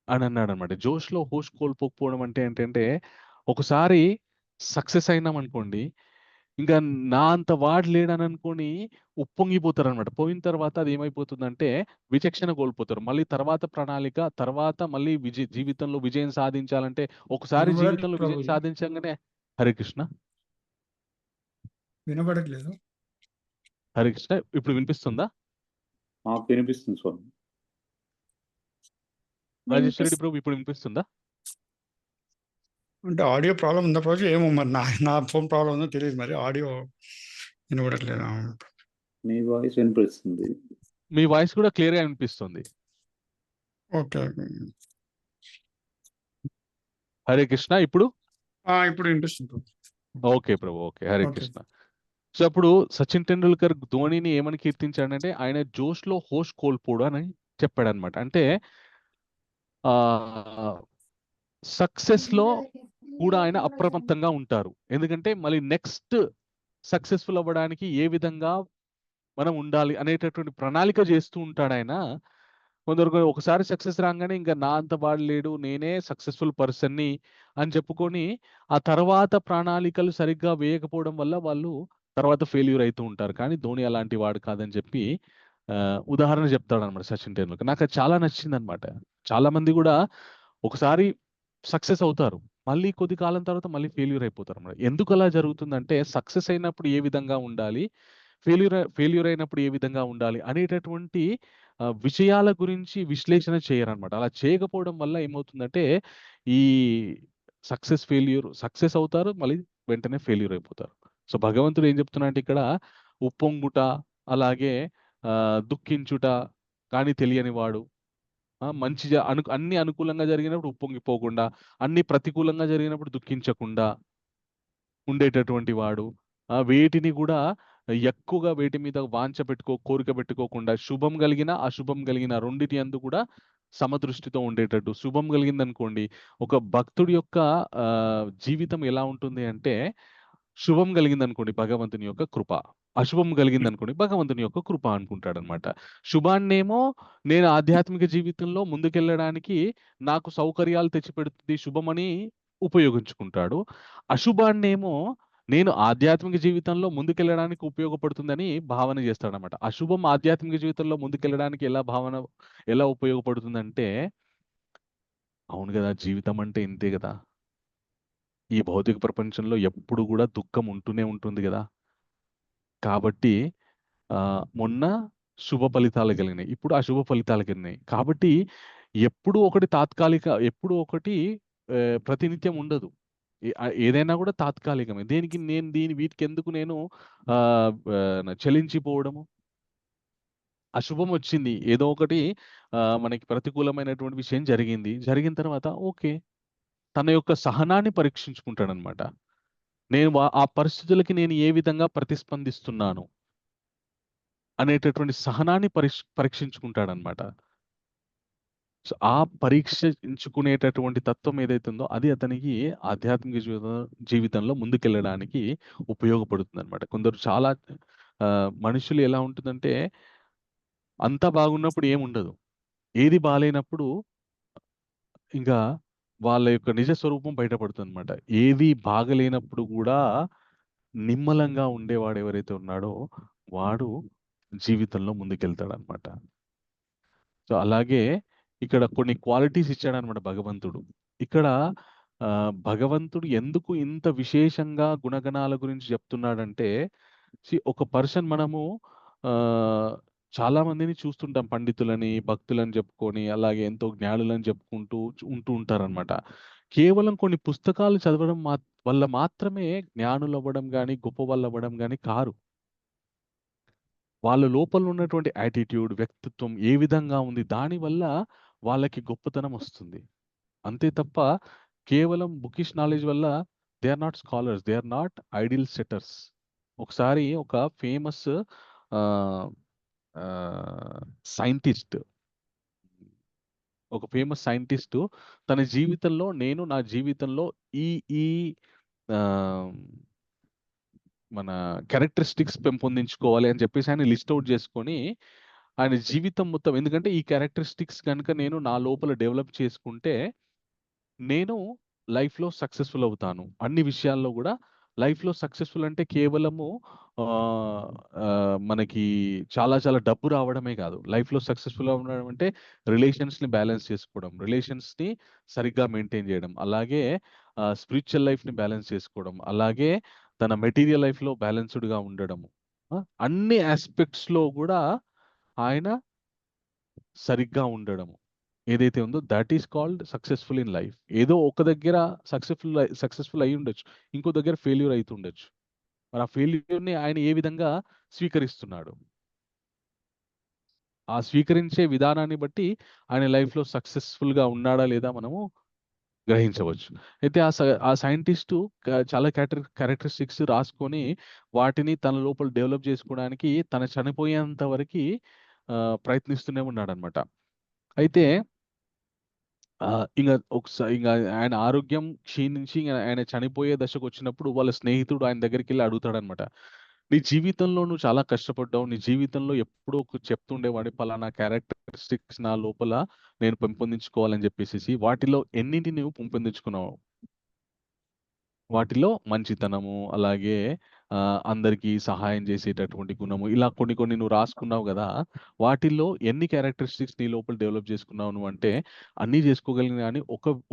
S1: అని అన్నాడనమాట. జోష్‌లో హోష్ కోల్పోకపోవడం అంటే ఏంటంటే, ఒకసారి సక్సెస్ అయినామనుకోండి, ఇంకా నా అంత వాడు లేడని అనుకోని ఉప్పొంగిపోతారనమాట. పోయిన తర్వాత అది ఏమైపోతుందంటే విచక్షణ కోల్పోతారు. మళ్ళీ తర్వాత ప్రణాళిక, తర్వాత మళ్ళీ జీవితంలో విజయం సాధించాలంటే ఒకసారి
S3: వినబడట్లేదు
S1: జీవితంలో విజయం
S3: ప్రభుజీ.
S1: సాధించంగానే హరే కృష్ణ.
S3: వినబడట్లేదు.
S1: హరే కృష్ణ. ఇప్పుడు వినిపిస్తుందా?
S2: మాకు వినిపిస్తుంది స్వామి.
S1: రాజేశ్వర రెడ్డి ప్రభు ఇప్పుడు వినిపిస్తుందా?
S3: అంటే ఆడియో ప్రాబ్లం ఉందా ప్రభుజీ? ఏమో మరి నా ఫోన్ ప్రాబ్లం ఉందో తెలియదు, మరి ఆడియో వినబడట్లేదు.
S2: మీ వాయిస్ వినిపిస్తుంది.
S1: మీ వాయిస్ కూడా క్లియర్‌గా వినిపిస్తుంది.
S3: ఓకే.
S1: హరే కృష్ణ. ఇప్పుడు?
S3: ఇప్పుడు వినిపిస్తుంది ప్రభు.
S1: ఓకే ప్రభు. Okay. Hare
S3: okay.
S1: Krishna. So, అప్పుడు సచిన్ టెండూల్కర్ ధోనిని ఏమని కీర్తించాడంటే, ఆయన జోష్‌లో హోష్ కోల్పోడు అని చెప్పాడనమాట. అంటే సక్సెస్‌లో కూడా ఆయన అప్రమత్తంగా ఉంటారు. ఎందుకంటే మళ్ళీ నెక్స్ట్ సక్సెస్‌ఫుల్ అవ్వడానికి ఏ విధంగా మనం ఉండాలి అనేటటువంటి ప్రణాళిక చేస్తూ ఉంటాడాయన. కొందరు ఒకసారి సక్సెస్ రాంగానే ఇంక నా అంత వాడు లేడు, నేనే సక్సెస్‌ఫుల్ పర్సన్‌ని అని చెప్పుకొని, ఆ తర్వాత ప్రణాళికలు సరిగ్గా వేయకపోవడం వల్ల వాళ్ళు తర్వాత ఫెయిల్యూర్ అయితూ ఉంటారు. కానీ ధోని అలాంటి వాడు కాదని చెప్పి ఉదాహరణ చెప్తాడనమాట సచిన్ టెండూల్కర్. నాకది చాలా నచ్చిందనమాట. చాలా మంది కూడా ఒకసారి సక్సెస్ అవుతారు. మళ్ళీ కొద్ది కాలం తర్వాత మళ్ళీ ఫెయిల్యూర్ అయిపోతారన్నమాట. ఎందుకలా జరుగుతుందంటే సక్సెస్ అయినప్పుడు ఏ విధంగా ఉండాలి? ఫెయిల్యూర్ అయినప్పుడు ఏ విధంగా ఉండాలి? అనేటటువంటి విషయాల గురించి విశ్లేషణ చేయరనమాట. అలా చేయకపోవడం వల్ల ఏమవుతుందంటే ఈ సక్సెస్ అవుతారు. మళ్ళీ వెంటనే ఫెయిల్యూర్ అయిపోతారు. సో, భగవంతుడు ఏం చెప్తున్నాడంటే ఇక్కడ ఉప్పొంగుట, అలాగే దుఃఖించుట కానీ తెలియని వాడు. మంచిగా అన్ని అనుకూలంగా జరిగినప్పుడు ఉప్పొంగిపోకుండా, అన్ని ప్రతికూలంగా జరిగినప్పుడు దుఃఖించకుండా ఉండేటటువంటి వాడు. వేటిని గూడా ఎక్కువగా వేటి మీద కోరిక పెట్టుకోకుండా, శుభం కలిగిన, అశుభం కలిగిన రెండిటి యందు కూడా సమదృష్టితో ఉండేటట్టు. శుభం కలిగిందనుకోండి, ఒక భక్తుడి యొక్క జీవితం ఎలా ఉంటుంది అంటే, శుభం కలిగిందనుకోండి భగవంతుని యొక్క కృప. అశుభం కలిగిందనుకోండి భగవంతుని యొక్క కృప అనుకుంటాడనమాట. శుభాన్నేమో నేను ఆధ్యాత్మిక జీవితంలో ముందుకెళ్ళడానికి నాకు సౌకర్యాలు తెచ్చిపెడుతుంది శుభమని ఉపయోగించుకుంటాడు. అశుభాన్నేమో నేను ఆధ్యాత్మిక జీవితంలో ముందుకెళ్ళడానికి ఉపయోగపడుతుందని భావన చేస్తాడనమాట. అశుభం ఆధ్యాత్మిక జీవితంలో ముందుకెళ్ళడానికి ఎలా ఉపయోగపడుతుందంటే, అవును గదా! జీవితం అంటే ఇంతే గదా! ఈ భౌతిక ప్రపంచంలో ఎప్పుడు గూడా దుఃఖం ఉంటూనే ఉంటుంది గదా! కాబట్టి మొన్న శుభ ఫలితాలు కలిగినాయి. ఇప్పుడు అశుభ ఫలితాలు కలిగినాయి. కాబట్టి ఎప్పుడూ ఒకటి ప్రతినిత్యం ఉండదు. ఏదైనా గూడా తాత్కాలికమే. వీటికెందుకు నేను చలించిపోవడము? అశుభం వచ్చింది. ఏదో ఒకటి మనకి ప్రతికూలమైనటువంటి విషయం జరిగింది. జరిగిన తర్వాత ఓకే. తన యొక్క సహనాన్ని పరీక్షించుకుంటాడనమాట. ఆ పరిస్థితులకి నేను ఏ విధంగా ప్రతిస్పందిస్తున్నాను అనేటటువంటి సహనాన్ని పరీక్షించుకుంటాడనమాట. సో, ఆ పరీక్షించుకునేటటువంటి తత్వం ఏదైతే ఉందో అది అతనికి ఆధ్యాత్మిక జీవితంలో ముందుకెళ్ళడానికి ఉపయోగపడుతుందనమాట. కొందరు చాలా మనుషులు ఎలా ఉంటుందంటే, అంతా బాగున్నప్పుడు ఏముండదు. ఏది బాలేనప్పుడు ఇంకా వాళ్ళ యొక్క నిజ స్వరూపం బయటపడుతుందనమాట. ఏది బాగలేనప్పుడు గూడా నిమ్మలంగా ఉండేవాడు ఎవరైతే ఉన్నాడో, వాడు జీవితంలో ముందుకెళ్తాడనమాట. సో, అలాగే ఇక్కడ కొన్ని క్వాలిటీస్ ఇచ్చాడనమాట భగవంతుడు. ఇక్కడ భగవంతుడు ఎందుకు ఇంత విశేషంగా గుణగణాల గురించి చెప్తున్నాడంటే, ఒక పర్సన్ మనము ఆహ్, చాలా మందిని చూస్తుంటాం. పండితులని, భక్తులని చెప్పుకొని, అలాగే ఎంతో జ్ఞానులని చెప్పుకుంటూ ఉంటూ ఉంటారనమాట. కేవలం కొన్ని పుస్తకాలు చదవడం వల్ల మాత్రమే జ్ఞానులవ్వడం గాని, గొప్పవాళ్ళవ్వడం గాని కారు. వాళ్ళ లోపల ఉన్నటువంటి యాటిట్యూడ్, వ్యక్తిత్వం ఏ విధంగా ఉంది, దానివల్ల వాళ్ళకి గొప్పతనం వస్తుంది. అంతే తప్ప కేవలం బుకిష్ నాలెడ్జ్ వల్ల they are not scholars, they are not ideal setters. ఒకసారి ఒక ఫేమస్ సైంటిస్ట్ తన జీవితంలో నా జీవితంలో ఈ ఈ ఆ, మన క్యారెక్టరిస్టిక్స్ పెంపొందించుకోవాలి అని చెప్పేసి ఆయన లిస్ట్ అవుట్ చేసుకొని ఆయన జీవితం మొత్తం, ఎందుకంటే ఈ క్యారెక్టరిస్టిక్స్ కనుక నేను నా లోపల డెవలప్ చేసుకుంటే నేను లైఫ్‌లో సక్సెస్‌ఫుల్ అవుతాను. అన్ని విషయాల్లో గూడా లైఫ్‌లో సక్సెస్‌ఫుల్ అంటే కేవలము ఆహ్, మనకి చాలా చాలా డబ్బు రావడమే గాదు. లైఫ్‌లో సక్సెస్‌ఫుల్ అవ్వడం అంటే రిలేషన్స్‌ని బ్యాలెన్స్ చేసుకోవడం, రిలేషన్స్‌ని సరిగ్గా మెయింటైన్ జేయడం, అలాగే స్పిరిచ్యువల్ లైఫ్‌ని బ్యాలెన్స్ చేసుకోవడం, అలాగే తన మెటీరియల్ లైఫ్‌లో బ్యాలెన్స్‌డ్‌గా ఉండడము. ఆ! అన్ని యాస్పెక్ట్స్‌లో గూడా ఆయన సరిగ్గా ఉండడము. ఏదైతే ఉందో that is called successful in life. ఏదో ఒక దగ్గర సక్సెస్‌ఫుల్ అయ్యుండొచ్చు. ఇంకో దగ్గర ఫెయిల్యూర్ అయితుండొచ్చు. మరి ఆ ఫెయిల్యూర్‌ని ఆయన ఏ విధంగా స్వీకరిస్తున్నాడు? ఆ స్వీకరించే విధానాన్ని బట్టి ఆయన లైఫ్‌లో సక్సెస్‌ఫుల్‌గా ఉన్నాడా లేదా మనము గ్రహించవచ్చు. అయితే ఆ సైంటిస్టు చాలా క్యారెక్టరిస్టిక్స్ రాసుకొని వాటిని తన లోపల డెవలప్ చేసుకోవడానికి తను చనిపోయేంత వరకి ప్రయత్నిస్తూనే ఉన్నాడనమాట. అయితే ఇంగ ఆయన ఆరోగ్యం క్షీణించి ఆయన చనిపోయే దశకొచ్చినప్పుడు వాళ్ళ స్నేహితుడు ఆయన దగ్గరికెళ్ళి అడుగుతాడనమాట. "నీ జీవితంలో నువ్వు చాలా కష్టపడ్డావు. నీ జీవితంలో ఎప్పుడో చెప్తుండేవాడివి పలానా క్యారెక్టరిస్టిక్స్ నా లోపల నేను పెంపొందించుకోవాలని" జెప్పేసేసి. వాటిలో ఎన్నింటిని నువ్వు పెంపొందించుకున్నావు? వాటిలో మంచితనము, అలాగే అందరికీ సహాయం చేసేటటువంటి గుణము, ఇలా కొన్ని కొన్ని నువ్వు రాసుకున్నావు గదా! వాటిల్లో ఎన్ని క్యారెక్టరిస్టిక్స్ నీ లోపల డెవలప్ చేసుకున్నావు నువ్వంటే, అన్నీ చేసుకోగలిగిన గానీ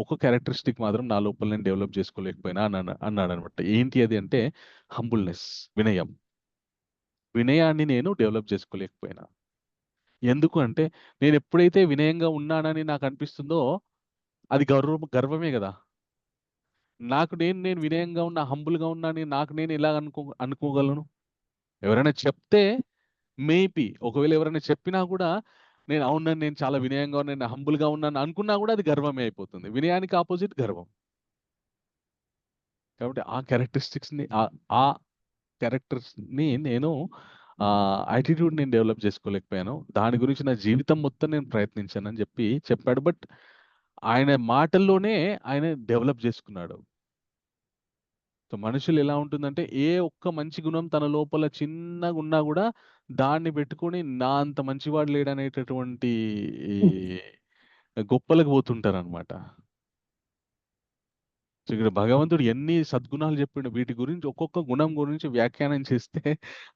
S1: ఒక క్యారెక్టరిస్టిక్ మాత్రం నా లోపల నేను డెవలప్ చేసుకోలేకపోయినా అన్నాడనమాట. ఏంటి అది అంటే హంబుల్‌నెస్, వినయం. వినయాన్ని నేను డెవలప్ చేసుకోలేకపోయినా. ఎందుకు అంటే, నేనెప్పుడైతే వినయంగా ఉన్నానని నాకనిపిస్తుందో, అది గర్వమే గదా! నేను వినయంగా ఉన్నా, హంబుల్‌గా ఉన్నా అని నాకు నేను ఎలా అనుకోగలను? ఎవరైనా చెప్తే మేబీ ఒకవేళ ఎవరైనా చెప్పినా గూడా నేను చాలా వినయంగా ఉన్నాను, నేను హంబుల్‌గా ఉన్నాను అనుకున్నా గూడా అది గర్వమే అయిపోతుంది. వినయానికి అపోజిట్ గర్వం. కాబట్టి ఆ క్యారెక్టర్స్‌ని నేను యాటిట్యూడ్ నేను డెవలప్ చేసుకోలేకపోయాను. దాని గురించి నా జీవితం మొత్తం నేను ప్రయత్నించానని చెప్పాడు. బట్ ఆయన మాటల్లోనే ఆయన డెవలప్ చేసుకున్నాడు. సో, మనుషులు ఎలా ఉంటుందంటే, ఏ ఒక్క మంచి గుణం తన లోపల చిన్నగున్నా గూడా, దాన్ని పెట్టుకొని నా అంత మంచివాడు లేడనేటటువంటి ఈ గొప్పలకు పోతుంటారనమాట. సో, ఇక్కడ భగవంతుడు ఎన్ని సద్గుణాలు చెప్పిండు. వీటి గురించి ఒక్కొక్క గుణం గురించి వ్యాఖ్యానం చేస్తే,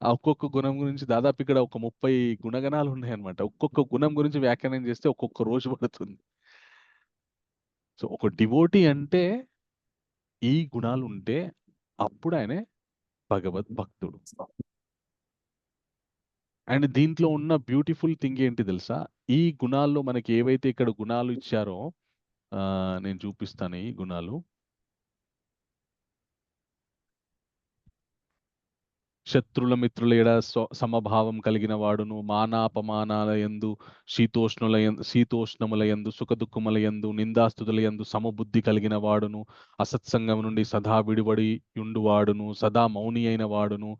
S1: ఆ ఒక్కొక్క గుణం గురించి దాదాపు ఇక్కడ ఒక 30 గుణగణాలు ఉన్నాయన్నమాట. ఒక్కొక్క గుణం గురించి వ్యాఖ్యానం చేస్తే ఒక్కొక్క రోజు పడుతుంది. సో, ఒక డివోటీ అంటే ఈ గుణాలుంటే అప్పుడు ఆయనే భగవద్భక్తుడు. అండ్ దీంట్లో ఉన్న బ్యూటిఫుల్ థింగ్ ఏంటి తెలుసా? ఈ గుణాల్లో మనకి ఏవైతే ఇక్కడ గుణాలు ఇచ్చారో నేను చూపిస్తాను ఈ గుణాలు. శత్రుల మిత్రుల ఎడ సమభావం కలిగిన వాడును, మానాపమానాల యందు, శీతోష్ణముల యందు, సుఖదుఖముల యందు, నిందాస్తుతుల యందు సమబుద్ధి కలిగిన వాడును, అసత్సంగం నుండి సదా విడివడి యుండువాడును, సదా మౌని అయిన వాడును,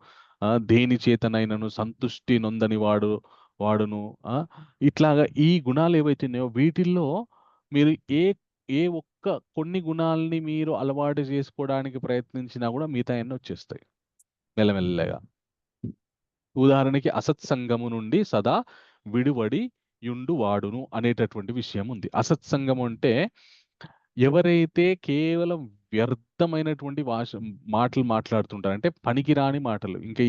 S1: దేని చేతనైనను సంతుష్టి నొందని వాడును. ఇట్లాగా ఈ గుణాలు ఏవైతే ఉన్నాయో వీటిల్లో మీరు ఏ ఒక్క కొన్ని గుణాల్ని మీరు అలవాటు చేసుకోవడానికి ప్రయత్నించినా కూడా మిగతాయన్నీ వచ్చేస్తాయి మెల్లమెల్లగా. ఉదాహరణకి అసత్సంగము నుండి సదా విడివడి యుండువాడును అనేటటువంటి విషయం ఉంది. అసత్సంగము అంటే ఎవరైతే కేవలం వ్యర్థమైనటువంటి మాటలు మాట్లాడుతుంటారు. అంటే పనికిరాని మాటలు. ఇంకా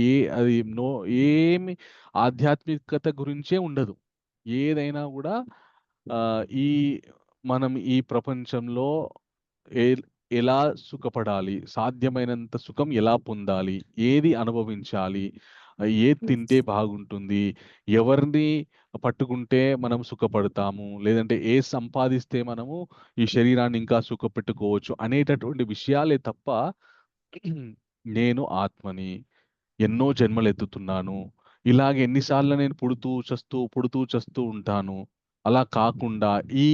S1: ఏమి ఆధ్యాత్మికత గురించే ఉండదు. ఏదైనా గూడా ఈ మనం ఈ ప్రపంచంలో ఎ ఎలా సుఖపడాలి? సాధ్యమైనంత సుఖం ఎలా పొందాలి? ఏది అనుభవించాలి? ఏది తింటే బాగుంటుంది? ఎవరిని పట్టుకుంటే మనం సుఖపడతాము? లేదంటే ఏది సంపాదిస్తే మనము ఈ శరీరాన్ని ఇంకా సుఖపెట్టుకోవచ్చు అనేటటువంటి విషయాలే తప్ప నేను ఆత్మని. ఎన్నో జన్మలెత్తుతున్నాను. ఇలాగ ఎన్ని సార్లు నేను పుడుతూ, చస్తూ ఉంటాను. అలా కాకుండా ఈ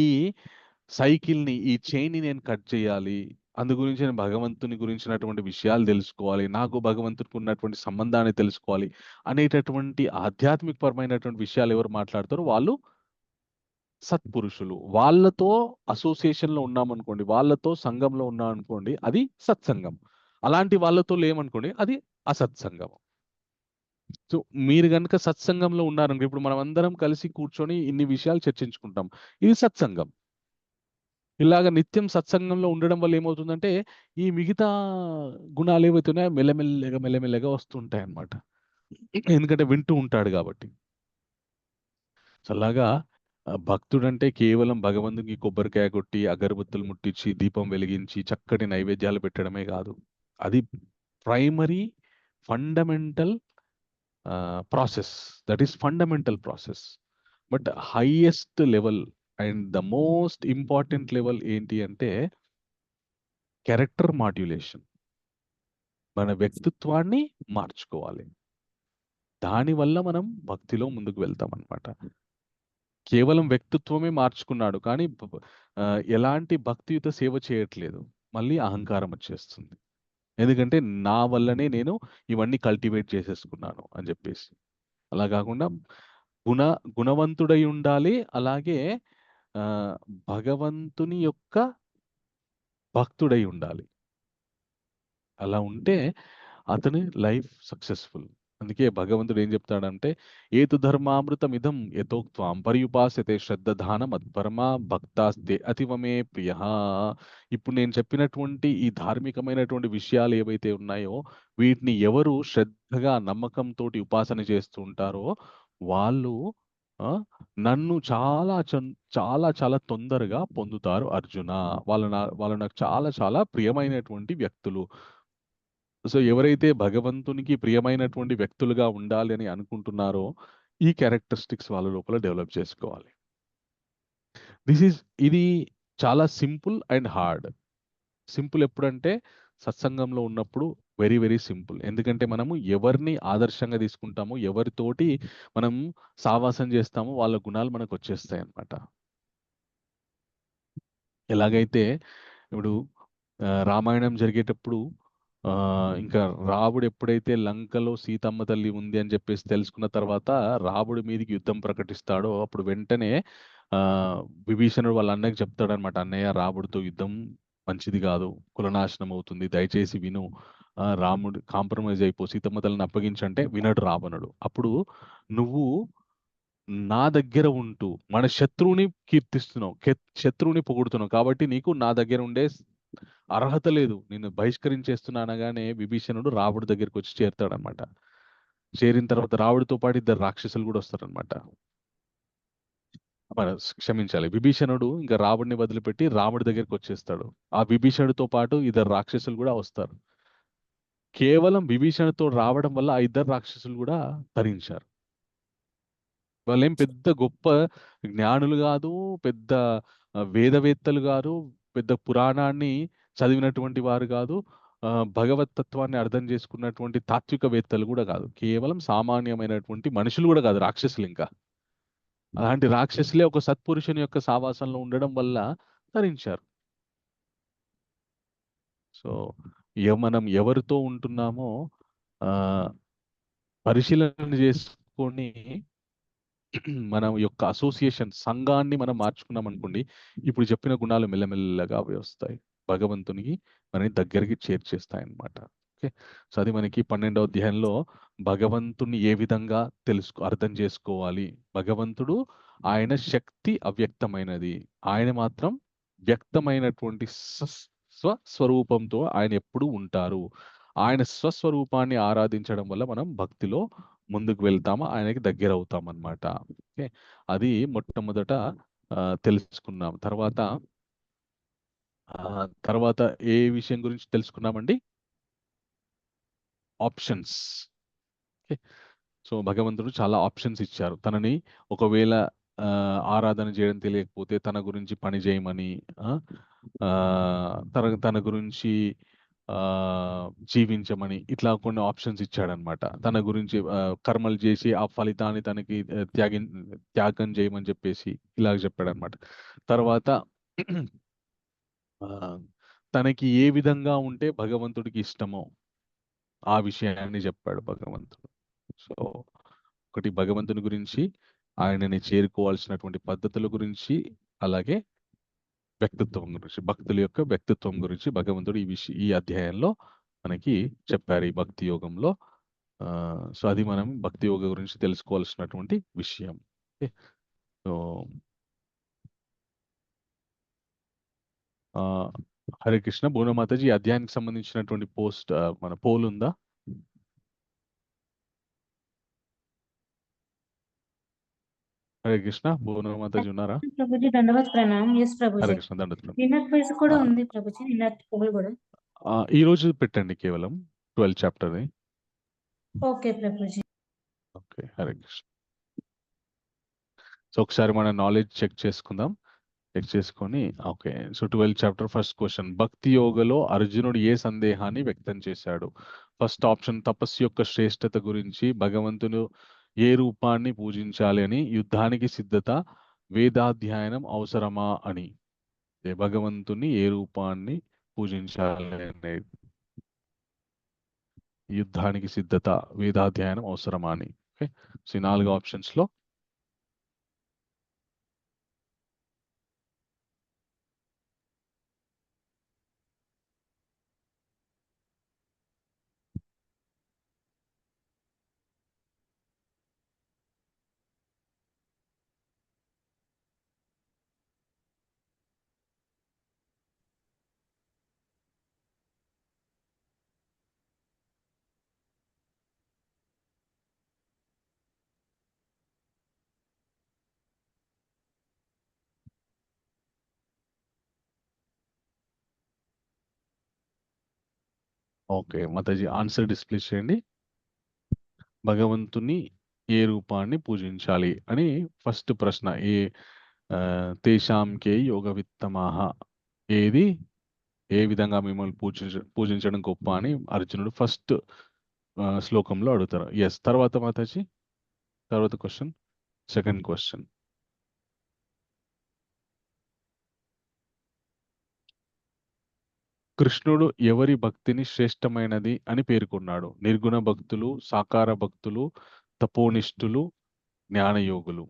S1: సైకిల్‌ని, ఈ చైన్‌ని నేను కట్ చేయాలి. అందు గురించి నేను భగవంతుని గురించినటువంటి విషయాలు తెలుసుకోవాలి. నాకు భగవంతుడికి ఉన్నటువంటి సంబంధాన్ని తెలుసుకోవాలి అనేటటువంటి ఆధ్యాత్మికపరమైనటువంటి విషయాలు ఎవరు మాట్లాడతారో వాళ్ళు సత్పురుషులు. వాళ్ళతో అసోసియేషన్‌లో ఉన్నామనుకోండి, వాళ్ళతో సంఘంలో ఉన్నామనుకోండి, అది సత్సంగం. అలాంటి వాళ్ళతో లేమనుకోండి, అది అసత్సంగం. సో, మీరు గనుక సత్సంగంలో ఉన్నారనుకో, ఇప్పుడు మనమందరం కలిసి కూర్చొని ఇన్ని విషయాలు చర్చించుకుంటాం. ఇది సత్సంగం. ఇలాగ నిత్యం సత్సంగంలో ఉండడం వల్ల ఏమవుతుందంటే, ఈ మిగతా గుణాలు ఏవైతే ఉన్నాయో మెల్లమెల్లగా, మెల్లమెల్లగా వస్తుంటాయన్నమాట. ఎందుకంటే వింటూ ఉంటాడు గాబట్టి. సో, అలాగా భక్తుడంటే కేవలం భగవంతునికి కొబ్బరికాయ కొట్టి, అగరబత్తులు ముట్టించి, దీపం వెలిగించి, చక్కటి నైవేద్యాలు పెట్టడమే గాదు. అది primary fundamental process. That is fundamental process. But highest level and the most important level ఏంటి అంటే క్యారెక్టర్ మాడ్యులేషన్. మన వ్యక్తిత్వాన్ని మార్చుకోవాలి. దానివల్ల మనం భక్తిలో ముందుకు వెళ్తామనమాట. కేవలం వ్యక్తిత్వమే మార్చుకున్నాడు. కానీ ఎలాంటి భక్తియుత సేవ చేయట్లేదు. మళ్ళీ అహంకారం వచ్చేస్తుంది. ఎందుకంటే నా వల్లనే నేను ఇవన్నీ కల్టివేట్ చేసేసుకున్నాను అని జెప్పేసి. అలా గాకుండా గుణ గుణవంతుడై ఉండాలి. అలాగే ఆహ్, భగవంతుని యొక్క భక్తుడై ఉండాలి. అలా ఉంటే అతని లైఫ్ సక్సెస్‌ఫుల్. అందుకే భగవంతుడు ఏం చెప్తాడంటే, "ఏతు ధర్మామృతమిదం యథోక్త్వాం పర్యుపాసతే శ్రద్ధధాన మత్పరమా భక్తాస్తే అతివ మే ప్రియః." ఇప్పుడు నేను చెప్పినటువంటి ఈ ధార్మికమైనటువంటి విషయాలు ఏవైతే ఉన్నాయో, వీటిని ఎవరు శ్రద్ధగా, నమ్మకంతోటి ఉపాసన చేస్తూ ఉంటారో, వాళ్ళు ఆ! నన్ను చాలా చాలా తొందరగా పొందుతారు అర్జున. వాళ్ళు నాకు చాలా చాలా ప్రియమైనటువంటి వ్యక్తులు. సో, ఎవరైతే భగవంతునికి ప్రియమైనటువంటి వ్యక్తులుగా ఉండాలి అని అనుకుంటున్నారో, ఈ క్యారెక్టరిస్టిక్స్ వాళ్ళ లోపల డెవలప్ చేసుకోవాలి. ఇది చాలా సింపుల్ అండ్ హార్డ్. సింపుల్ ఎప్పుడంటే సత్సంగంలో ఉన్నప్పుడు వెరీ, వెరీ సింపుల్. ఎందుకంటే మనము ఎవరిని ఆదర్శంగా తీసుకుంటామో, ఎవరితోటి మనం సావాసం చేస్తామో వాళ్ళ గుణాలు మనకొచ్చేస్తాయన్నమాట. ఎలాగైతే ఇప్పుడు రామాయణం జరిగేటప్పుడు ఇంకా రాముడు ఎప్పుడైతే లంకలో సీతమ్మ తల్లి ఉంది అని చెప్పేసి తెలుసుకున్న తర్వాత రాముడి మీదకి యుద్ధం ప్రకటిస్తాడో అప్పుడు వెంటనే విభీషణుడు వాళ్ళ అన్నయ్యకి చెప్తాడనమాట. "అన్నయ్య, రాముడితో యుద్ధం మంచిది కాదు. కులనాశనం అవుతుంది. దయచేసి విను. రాముడు కాంప్రమైజ్ అయిపో. సీతమ్మ తల్లిని అప్పగించంటే" వినడు రావణుడు. అప్పుడు "నువ్వు నా దగ్గర ఉంటూ మన శత్రువుని కీర్తిస్తున్నావు. శత్రువుని పొగుడుతున్నావు. కాబట్టి నీకు నా దగ్గర ఉండే అర్హత లేదు. నిన్ను బహిష్కరించేస్తున్నా" అనగానే విభీషణుడు రాముడి దగ్గరికొచ్చి చేరుతాడనమాట. చేరిన తర్వాత రాముడితో పాటు ఇద్దరు రాక్షసులు గూడా వస్తారనమాట. క్షమించాలి. విభీషణుడు ఇంక రాముడిని వదిలిపెట్టి రాముడి దగ్గరికొచ్చేస్తాడు. ఆ విభీషణుడితో పాటు ఇద్దరు రాక్షసులు గూడా వస్తారు. కేవలం విభీషణుడితో రావడం వల్ల ఆ ఇద్దరు రాక్షసులు గూడా తరించారు. వాళ్ళేం పెద్ద గొప్ప జ్ఞానులు గాదు. పెద్ద వేదవేత్తలు గాదు. పెద్ద పురాణాన్ని చదివినటువంటి వారు గాదు. భగవత్ తత్వాన్ని అర్థం చేసుకున్నటువంటి తాత్వికవేత్తలు గూడా గాదు. కేవలం సామాన్యమైనటువంటి మనుషులు గూడా గాదు, రాక్షసులింకా. అలాంటి రాక్షసులే ఒక సత్పురుషుని యొక్క సావాసంలో ఉండడం వల్ల తరించారు. సో, మనం ఎవరితో ఉంటున్నామో ఆహ్, పరిశీలన చేసుకొని మనం యొక్క అసోసియేషన్ సంఘాన్ని మనం మార్చుకున్నామనుకోండి, ఇప్పుడు చెప్పిన గుణాలు మెల్లమెల్లగా అవి వస్తాయి. భగవంతునికి మనని దగ్గరికి చేర్చేస్తాయన్నమాట. ఓకే. సో, అది మనకి 12వ అధ్యాయంలో భగవంతుడిని ఏ విధంగా అర్థం చేసుకోవాలి. భగవంతుడు ఆయన శక్తి అవ్యక్తమైనది. ఆయన మాత్రం వ్యక్తమైనటువంటి స్వస్వరూపంతో ఆయన ఎప్పుడూ ఉంటారు. ఆయన స్వస్వరూపాన్ని ఆరాధించడం వల్ల మనం భక్తిలో ముందుకు వెళ్తాము. ఆయనకి దగ్గరవుతామనమాట. ఓకే. అది మొట్టమొదట తెలుసుకున్నాం. తర్వాత ఏ విషయం గురించి తెలుసుకున్నామండి? ఆప్షన్స్. ఓకే. సో, భగవంతుడు చాలా ఆప్షన్స్ ఇచ్చారు. తనని ఒకవేళ ఆరాధన చేయడం తెలియకపోతే తన గురించి పని చేయమని, తన గురించి జీవించమని ఇట్లా కొన్ని ఆప్షన్స్ ఇచ్చాడనమాట. తన గురించి కర్మలు చేసి ఆ ఫలితాన్ని తనకి త్యాగం చేయమని చెప్పేసి ఇలాగ చెప్పాడనమాట. తర్వాత తనకి ఏ విధంగా ఉంటే భగవంతుడికి ఇష్టమో ఆ విషయాన్ని చెప్పాడు భగవంతుడు. సో ఒకటి భగవంతుని గురించి, ఆయనని చేరుకోవాల్సినటువంటి పద్ధతుల గురించి, అలాగే వ్యక్తిత్వం గురించి, భక్తుల యొక్క వ్యక్తిత్వం గురించి భగవంతుడు ఈ అధ్యాయంలో మనకి చెప్పారు ఈ భక్తి యోగంలో. సో అది మనం భక్తి యోగ గురించి తెలుసుకోవాల్సినటువంటి విషయం. సో హరే కృష్ణ. భువనమాతాజీ, ఈ అధ్యాయానికి సంబంధించినటువంటి మన పోల్ ఉందా? హరే కృష్ణ. భువనమాతాజీ ఉన్నారా?
S5: ప్రభుజీ దండవత్ ప్రణామం. ఎస్
S1: హరే
S5: ప్రభుజీ.
S1: కృష్ణ. దండోత్.
S5: నిన్నటి వయసు కూడా ఉంది ప్రభుజీ, నిన్నటి పొగలు కూడా.
S1: ఈ రోజు పెట్టండి కేవలం 12 chapter.
S5: Okay Prabhuji.
S1: Okay, Hare Krishna. So ఒకసారి మన నాలెడ్జ్ చెక్ చేసుకుందాం. చెక్ చేసుకొని okay. So 12 chapter first question, భక్తి యోగలో అర్జునుడు ఏ సందేహాన్ని వ్యక్తం చేశాడు? ఫస్ట్ ఆప్షన్, తపస్సు యొక్క శ్రేష్టత గురించి, భగవంతుడు ఏ రూపాన్ని పూజించాలి అని, యుద్ధానికి సిద్ధత, వేదాధ్యయనం అవసరమా అని. భగవంతుని ఏ రూపాన్ని పూజించాలి అనేది, యుద్ధానికి సిద్ధత, వేదాధ్యయనం అవసరమా అని. ఓకే, సో ఈ 4 ఆప్షన్స్ లో ఓకే మాతాజీ ఆన్సర్ డిస్ప్లే చేయండి. భగవంతుని ఏ రూపాన్ని పూజించాలి అని ఫస్ట్ ప్రశ్న. తేషాంకే యోగ విత్తమాహ, ఏది ఏ విధంగా మిమ్మల్ని పూజించడం గొప్ప అని అర్జునుడు ఫస్ట్ శ్లోకంలో అడుగుతారు. ఎస్. తర్వాత మాతాజీ, తర్వాత క్వశ్చన్, సెకండ్ క్వశ్చన్. కృష్ణుడు ఎవరి భక్తిని శ్రేష్టమైనది అని పేర్కొన్నాడు? నిర్గుణ భక్తులు, సాకార భక్తులు, తపోనిష్ఠులు, జ్ఞానయోగులు.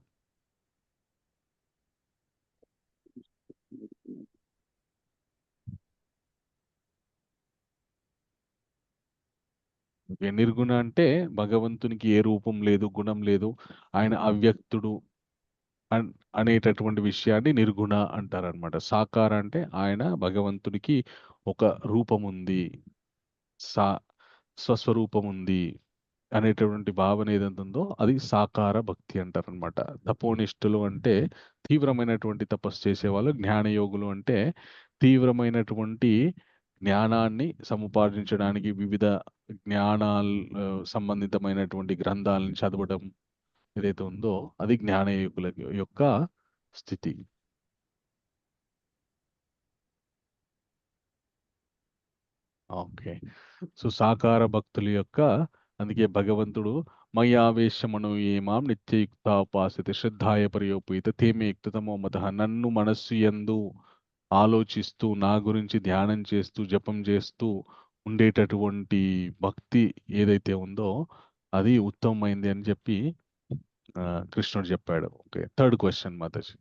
S1: నిర్గుణ అంటే భగవంతునికి ఏ రూపం లేదు, గుణం లేదు, ఆయన అవ్యక్తుడు అనేటటువంటి విషయాన్ని నిర్గుణ అంటారనమాట. సాకార అంటే ఆయన భగవంతునికి ఒక రూపం ఉంది, స్వస్వరూపం ఉంది అనేటటువంటి భావన ఏదైతే ఉందో అది సాకార భక్తి అంటారనమాట. తపోనిష్ఠులు అంటే తీవ్రమైనటువంటి తపస్సు చేసేవాళ్ళు. జ్ఞానయోగులు అంటే తీవ్రమైనటువంటి జ్ఞానాన్ని సముపార్జించడానికి వివిధ జ్ఞానాలు సంబంధితమైనటువంటి గ్రంథాలను చదవడం ఏదైతే ఉందో అది జ్ఞానయోగుల యొక్క స్థితి. ఓకే, సో సాకార భక్తుల యొక్క, అందుకే భగవంతుడు మయ్యావేశమను ఏమాం నిత్యయుక్త ఉపాసిత శ్రద్ధాయ పర్యోపేత తేమే యుక్తతమో మత, నన్ను మనస్సు యందు ఆలోచిస్తూ నా గురించి ధ్యానం చేస్తూ జపం చేస్తూ ఉండేటటువంటి భక్తి ఏదైతే ఉందో అది ఉత్తమమైంది అని చెప్పి కృష్ణుడు చెప్పాడు. Okay, third question Mataji.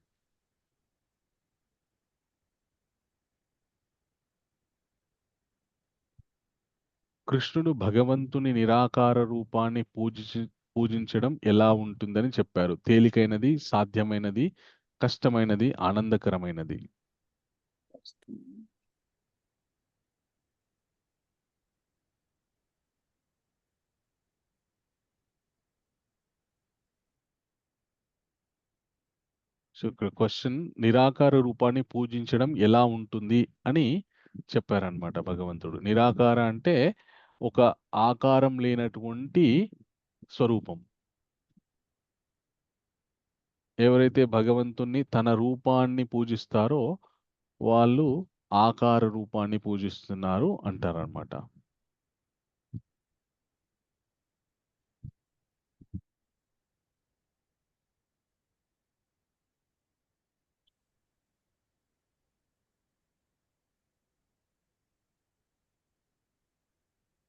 S1: కృష్ణుడు భగవంతుని నిరాకార రూపాన్ని పూజించడం ఎలా ఉంటుందని చెప్పారు? తేలికైనది, సాధ్యమైనది, కష్టమైనది, ఆనందకరమైనది. సో ఇక్కడ క్వశ్చన్, నిరాకార రూపాన్ని పూజించడం ఎలా ఉంటుంది అని చెప్పారనమాట భగవంతుడు. నిరాకార అంటే ఒక ఆకారం లేనటువంటి స్వరూపం. ఎవరైతే భగవంతుణ్ణి తన రూపాన్ని పూజిస్తారో వాళ్ళు ఆకార రూపాన్ని పూజిస్తున్నారు అంటారనమాట.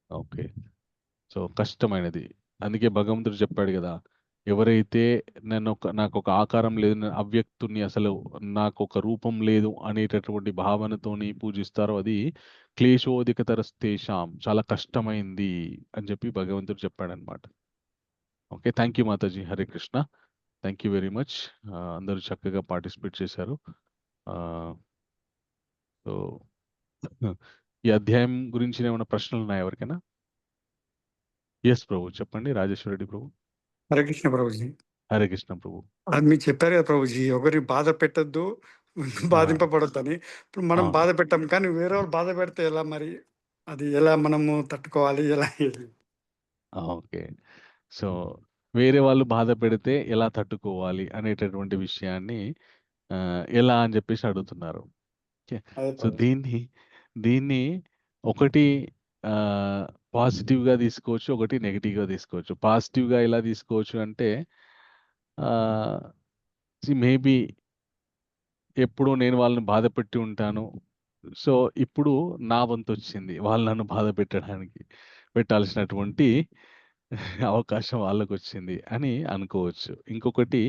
S1: ఓకే. సో కష్టమైనది. అందుకే భగవంతుడు చెప్పాడు కదా, ఎవరైతే నాకొక ఆకారం లేదు, అవ్యక్తుని, అసలు నాకొక రూపం లేదు అనేటటువంటి భావనతోని పూజిస్తారో అది క్లేశోధికతరస్తేషాం, చాలా కష్టమైంది అని చెప్పి భగవంతుడు చెప్పాడనమాట. Okay, thank you Mataji. Hare Krishna. Thank you very much. అందరూ చక్కగా పార్టిసిపేట్ చేశారు. సో ఈ అధ్యాయం గురించి ఏమైనా ప్రశ్నలు ఉన్నాయా ఎవరికైనా? ఎస్ ప్రభు, చెప్పండి. రాజేశ్వర రెడ్డి ప్రభు.
S3: హరే కృష్ణ ప్రభుజీ.
S1: హరే కృష్ణ ప్రభు.
S3: అది మీరు చెప్పారు కదా ప్రభుజీ, ఒకరిని బాధ పెట్టద్దు, బాధింపబడొద్దు అని. ఇప్పుడు మనం
S1: అవును.
S3: బాధ పెట్టాం, కానీ వేరే వాళ్ళు బాధ పెడితే ఎలా మరి? అది ఎలా మనము తట్టుకోవాలి? ఎలా?
S1: ఓకే. సో వేరే వాళ్ళు బాధ పెడితే ఎలా తట్టుకోవాలి అనేటటువంటి విషయాన్ని ఎలా అని చెప్పేసి అడుగుతున్నారు. ఓకే.
S3: అదే
S1: సో
S3: ప్రభుజీ.
S1: దీన్ని ఒకటి పాజిటివ్గా తీసుకోవచ్చు, ఒకటి నెగిటివ్గా తీసుకోవచ్చు. పాజిటివ్గా ఎలా తీసుకోవచ్చు అంటే, మేబీ ఎప్పుడూ నేను వాళ్ళని బాధ పెట్టి ఉంటాను. సో ఇప్పుడు నా వంతు వచ్చింది వాళ్ళు నన్ను బాధ పెట్టాల్సినటువంటి అవకాశం వాళ్ళకొచ్చింది అని అనుకోవచ్చు. ఇంకొకటి,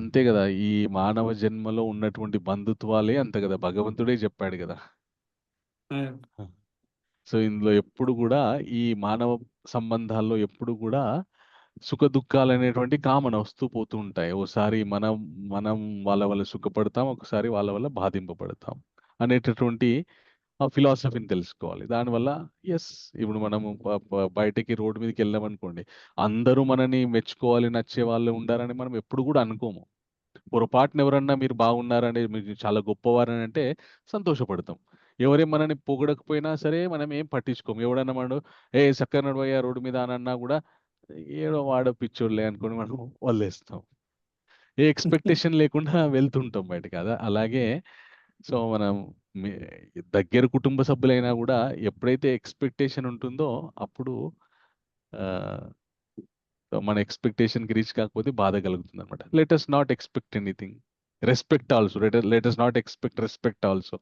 S1: అంతే కదా, ఈ మానవ జన్మలో ఉన్నటువంటి బంధుత్వాలే అంత కదా, భగవంతుడే చెప్పాడు కదా. సో ఇందులో ఎప్పుడు కూడా ఈ మానవ సంబంధాల్లో ఎప్పుడు కూడా సుఖ దుఃఖాలు అనేటువంటి కామన్ వస్తూ పోతూ ఉంటాయి. ఓసారి మనం మనం వాళ్ళ వల్ల సుఖపడతాం, ఒకసారి వాళ్ళ వల్ల బాధింపబడతాం అనేటటువంటి ఆ ఫిలాసఫీని తెలుసుకోవాలి. దానివల్ల ఇప్పుడు మనము బయటకి రోడ్డు మీదకి వెళ్ళామనుకోండి, అందరూ మనని మెచ్చుకోవాలి, నచ్చే వాళ్ళు ఉండాలని మనం ఎప్పుడు కూడా అనుకోము. పొరపాటున ఎవరన్నా మీరు బాగున్నారని, మీరు చాలా గొప్పవారని అంటే సంతోషపడతాం. ఎవరేం మనని పొగడకపోయినా సరే మనం ఏం పట్టించుకోము. ఎవడన్నా మనడు ఏ చక్కగా నడవయ్యా రోడ్డు మీద అని అన్నా కూడా ఏడో వాడో పిచ్చోళ్ళే అనుకొని మనం వదిలేస్తాం. ఏ ఎక్స్పెక్టేషన్ లేకుండా వెళ్తుంటాం బయటకి. అలాగే సో మనం దగ్గర కుటుంబ సభ్యులైనా కూడా ఎప్పుడైతే ఎక్స్పెక్టేషన్ ఉంటుందో అప్పుడు మన ఎక్స్పెక్టేషన్కి రీచ్ కాకపోతే బాధ కలుగుతుంది అనమాట. Let us not expect anything, respect also. Let us not expect respect also.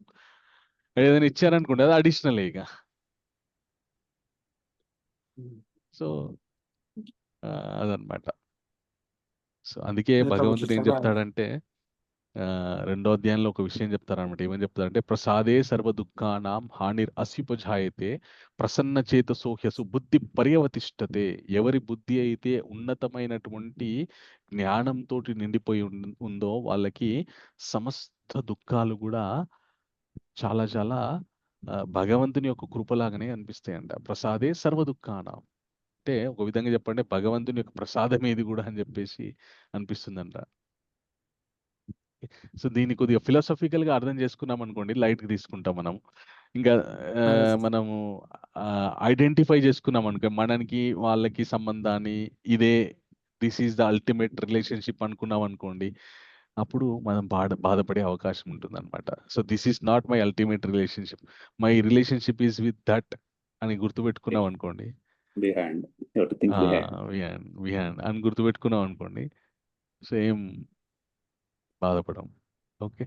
S1: ఏదైనా ఇచ్చారనుకోండి, అది అడిషనల్ ఇక. సో అదనమాట. సో అందుకే
S3: అదే ప్రభుజీ,
S1: భగవంతుడు ఏం
S3: చాలా
S1: చెప్తాడంటే, రెండో అధ్యాయంలో ఒక విషయం చెప్తారనమాట. ఏమని చెప్తారంటే, ప్రసాదే సర్వ దుఃఖానాం హానిర్ అసిపజాయతే ప్రసన్న చేతసో హ్యసు బుద్ధి పర్యవతిష్టతే. ఎవరి బుద్ధి అయితే ఉన్నతమైనటువంటి జ్ఞానంతో నిండిపోయి ఉందో వాళ్ళకి సమస్త దుఃఖాలు కూడా చాలా చాలా భగవంతుని యొక్క కృపలాగానే అనిపిస్తాయంట. ప్రసాదే సర్వ దుఃఖానాం అంటే ఒక విధంగా చెప్పండి, భగవంతుని యొక్క ప్రసాదం ఏది కూడా అని చెప్పేసి అనిపిస్తుందంట. సో దీన్ని కొద్దిగా ఫిలాసఫికల్గా అర్థం చేసుకున్నాం అనుకోండి, లైట్కి తీసుకుంటాం మనం. ఇంకా మనము ఐడెంటిఫై చేసుకున్నాం అనుకో, మనకి వాళ్ళకి సంబంధాన్ని ఇదే, this is the ultimate relationship అనుకున్నాం అనుకోండి, అప్పుడు మనం బాధపడే అవకాశం ఉంటుంది అనమాట. So this is not my ultimate relationship, my relationship is with that అని గుర్తుపెట్టుకున్నాం అనుకోండి,
S2: behind, you have to think behind.
S1: Behind అని గుర్తుపెట్టుకున్నాం అనుకోండి, సో ఏం బాధపడం. ఓకే,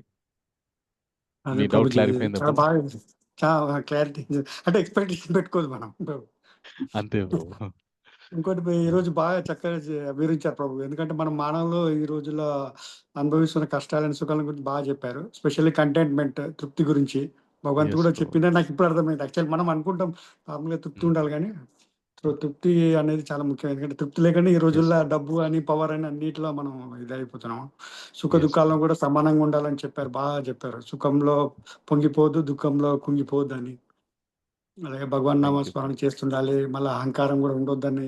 S3: అదే
S1: మీ డౌట్
S3: ప్రభుజీ,
S1: క్లారిఫై అయిందా
S3: చాలా
S1: ప్రభు?
S3: బాగా, చాలా క్లారిటీ. అంటే ఎక్స్పెక్టేషన్ పెట్టుకోదు మనం.
S1: అంతే ప్రభు.
S3: ఇంకోటి ఈరోజు బాగా చక్కగా వివరించారు ప్రభు. ఎందుకంటే మనం మానవులు ఈ రోజుల్లో అనుభవిస్తున్న కష్టాలను సుఖాలను గురించి బాగా చెప్పారు. స్పెషల్లీ కంటెంట్మెంట్, తృప్తి గురించి భగవంతుడు
S1: ఎస్
S3: కూడా
S1: ప్రభు.
S3: చెప్పిందే నాకు ఇప్పుడు అర్థమైంది. యాక్చువల్ మనం అనుకుంటాం నార్మల్గా తృప్తి ఉండాలి, కానీ తృప్తి అనేది చాలా ముఖ్యం. ఎందుకంటే తృప్తి లేకుండా ఈ
S1: ఎస్
S3: రోజుల్లో డబ్బు అని, పవర్ అని అన్నిటిలో మనం ఇదైపోతున్నాం. సుఖ
S1: ఎస్
S3: దుఃఖాలను
S1: ప్రభు.
S3: కూడా సమానంగా ఉండాలని చెప్పారు, బాగా చెప్పారు. సుఖంలో పొంగిపోవద్దు, దుఃఖంలో కుంగిపోవద్దు అని. అలాగే భగవాన్ నామ
S1: థ్యాంక్ యూ
S3: స్మరణ
S1: ప్రభు.
S3: చేస్తుండాలి, మళ్ళీ అహంకారం కూడా ఉండొద్దని.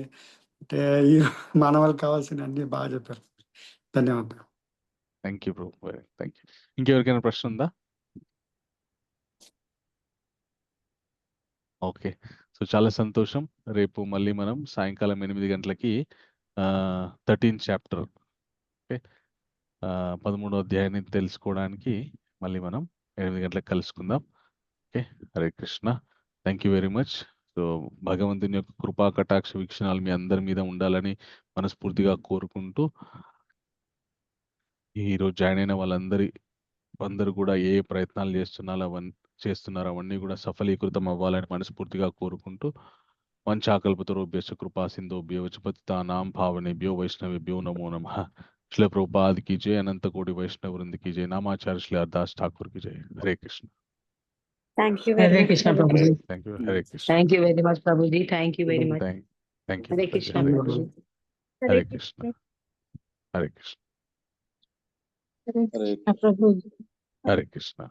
S3: అంటే ఈ మానవాళికి కావాల్సిన అన్ని బాగా చెప్పారు. ధన్యవాదాలు.
S1: Thank you Prabhu. Thank you. ఇంకెవరికైనా ప్రశ్న ఉందా? ఓకే, సో చాలా సంతోషం. రేపు మళ్ళీ మనం సాయంకాలం 8 గంటలకి 13th చాప్టర్, ఓకే, 13వ అధ్యాయాన్ని తెలుసుకోవడానికి మళ్ళీ మనం 8 గంటలకు కలుసుకుందాం. Okay. Hare Krishna. Thank you very much. So భగవంతుని యొక్క కృపా కటాక్ష వీక్షణాలు మీ అందరి మీద ఉండాలని మనస్ఫూర్తిగా కోరుకుంటూ, ఈరోజు జాయిన్ అయిన అందరూ కూడా ఏ ప్రయత్నాలు చేస్తున్నారో అవన్నీ కూడా సఫలీకృతం అవ్వాలని మనస్ఫూర్తిగా కోరుకుంటూ, వంచాకల్పతరుభ్యశ్చ కృపా సింధుభ్యో పతితానాం పావనేభ్యో వైష్ణవేభ్యో నమో నమః. శ్రీల ప్రభుపాద్ की जय, अनंत कोटि वैष्णव वृंद की जय, नामाचार्य श्री हरदास ठाकुर की जय. हरे Krishna.
S6: Thank you very
S7: Hare
S6: much,
S7: Krishna,
S6: Prabhuji.
S7: Prabhuji.
S1: Thank you. Hare Krishna.
S7: Thank you very much, Prabhuji. Thank you very much.
S1: Thank you.
S7: Hare Krishna,
S1: Hare
S7: Prabhuji.
S1: Krishna. Hare Krishna. Hare Krishna.
S5: Prabhuji.
S1: Hare Krishna.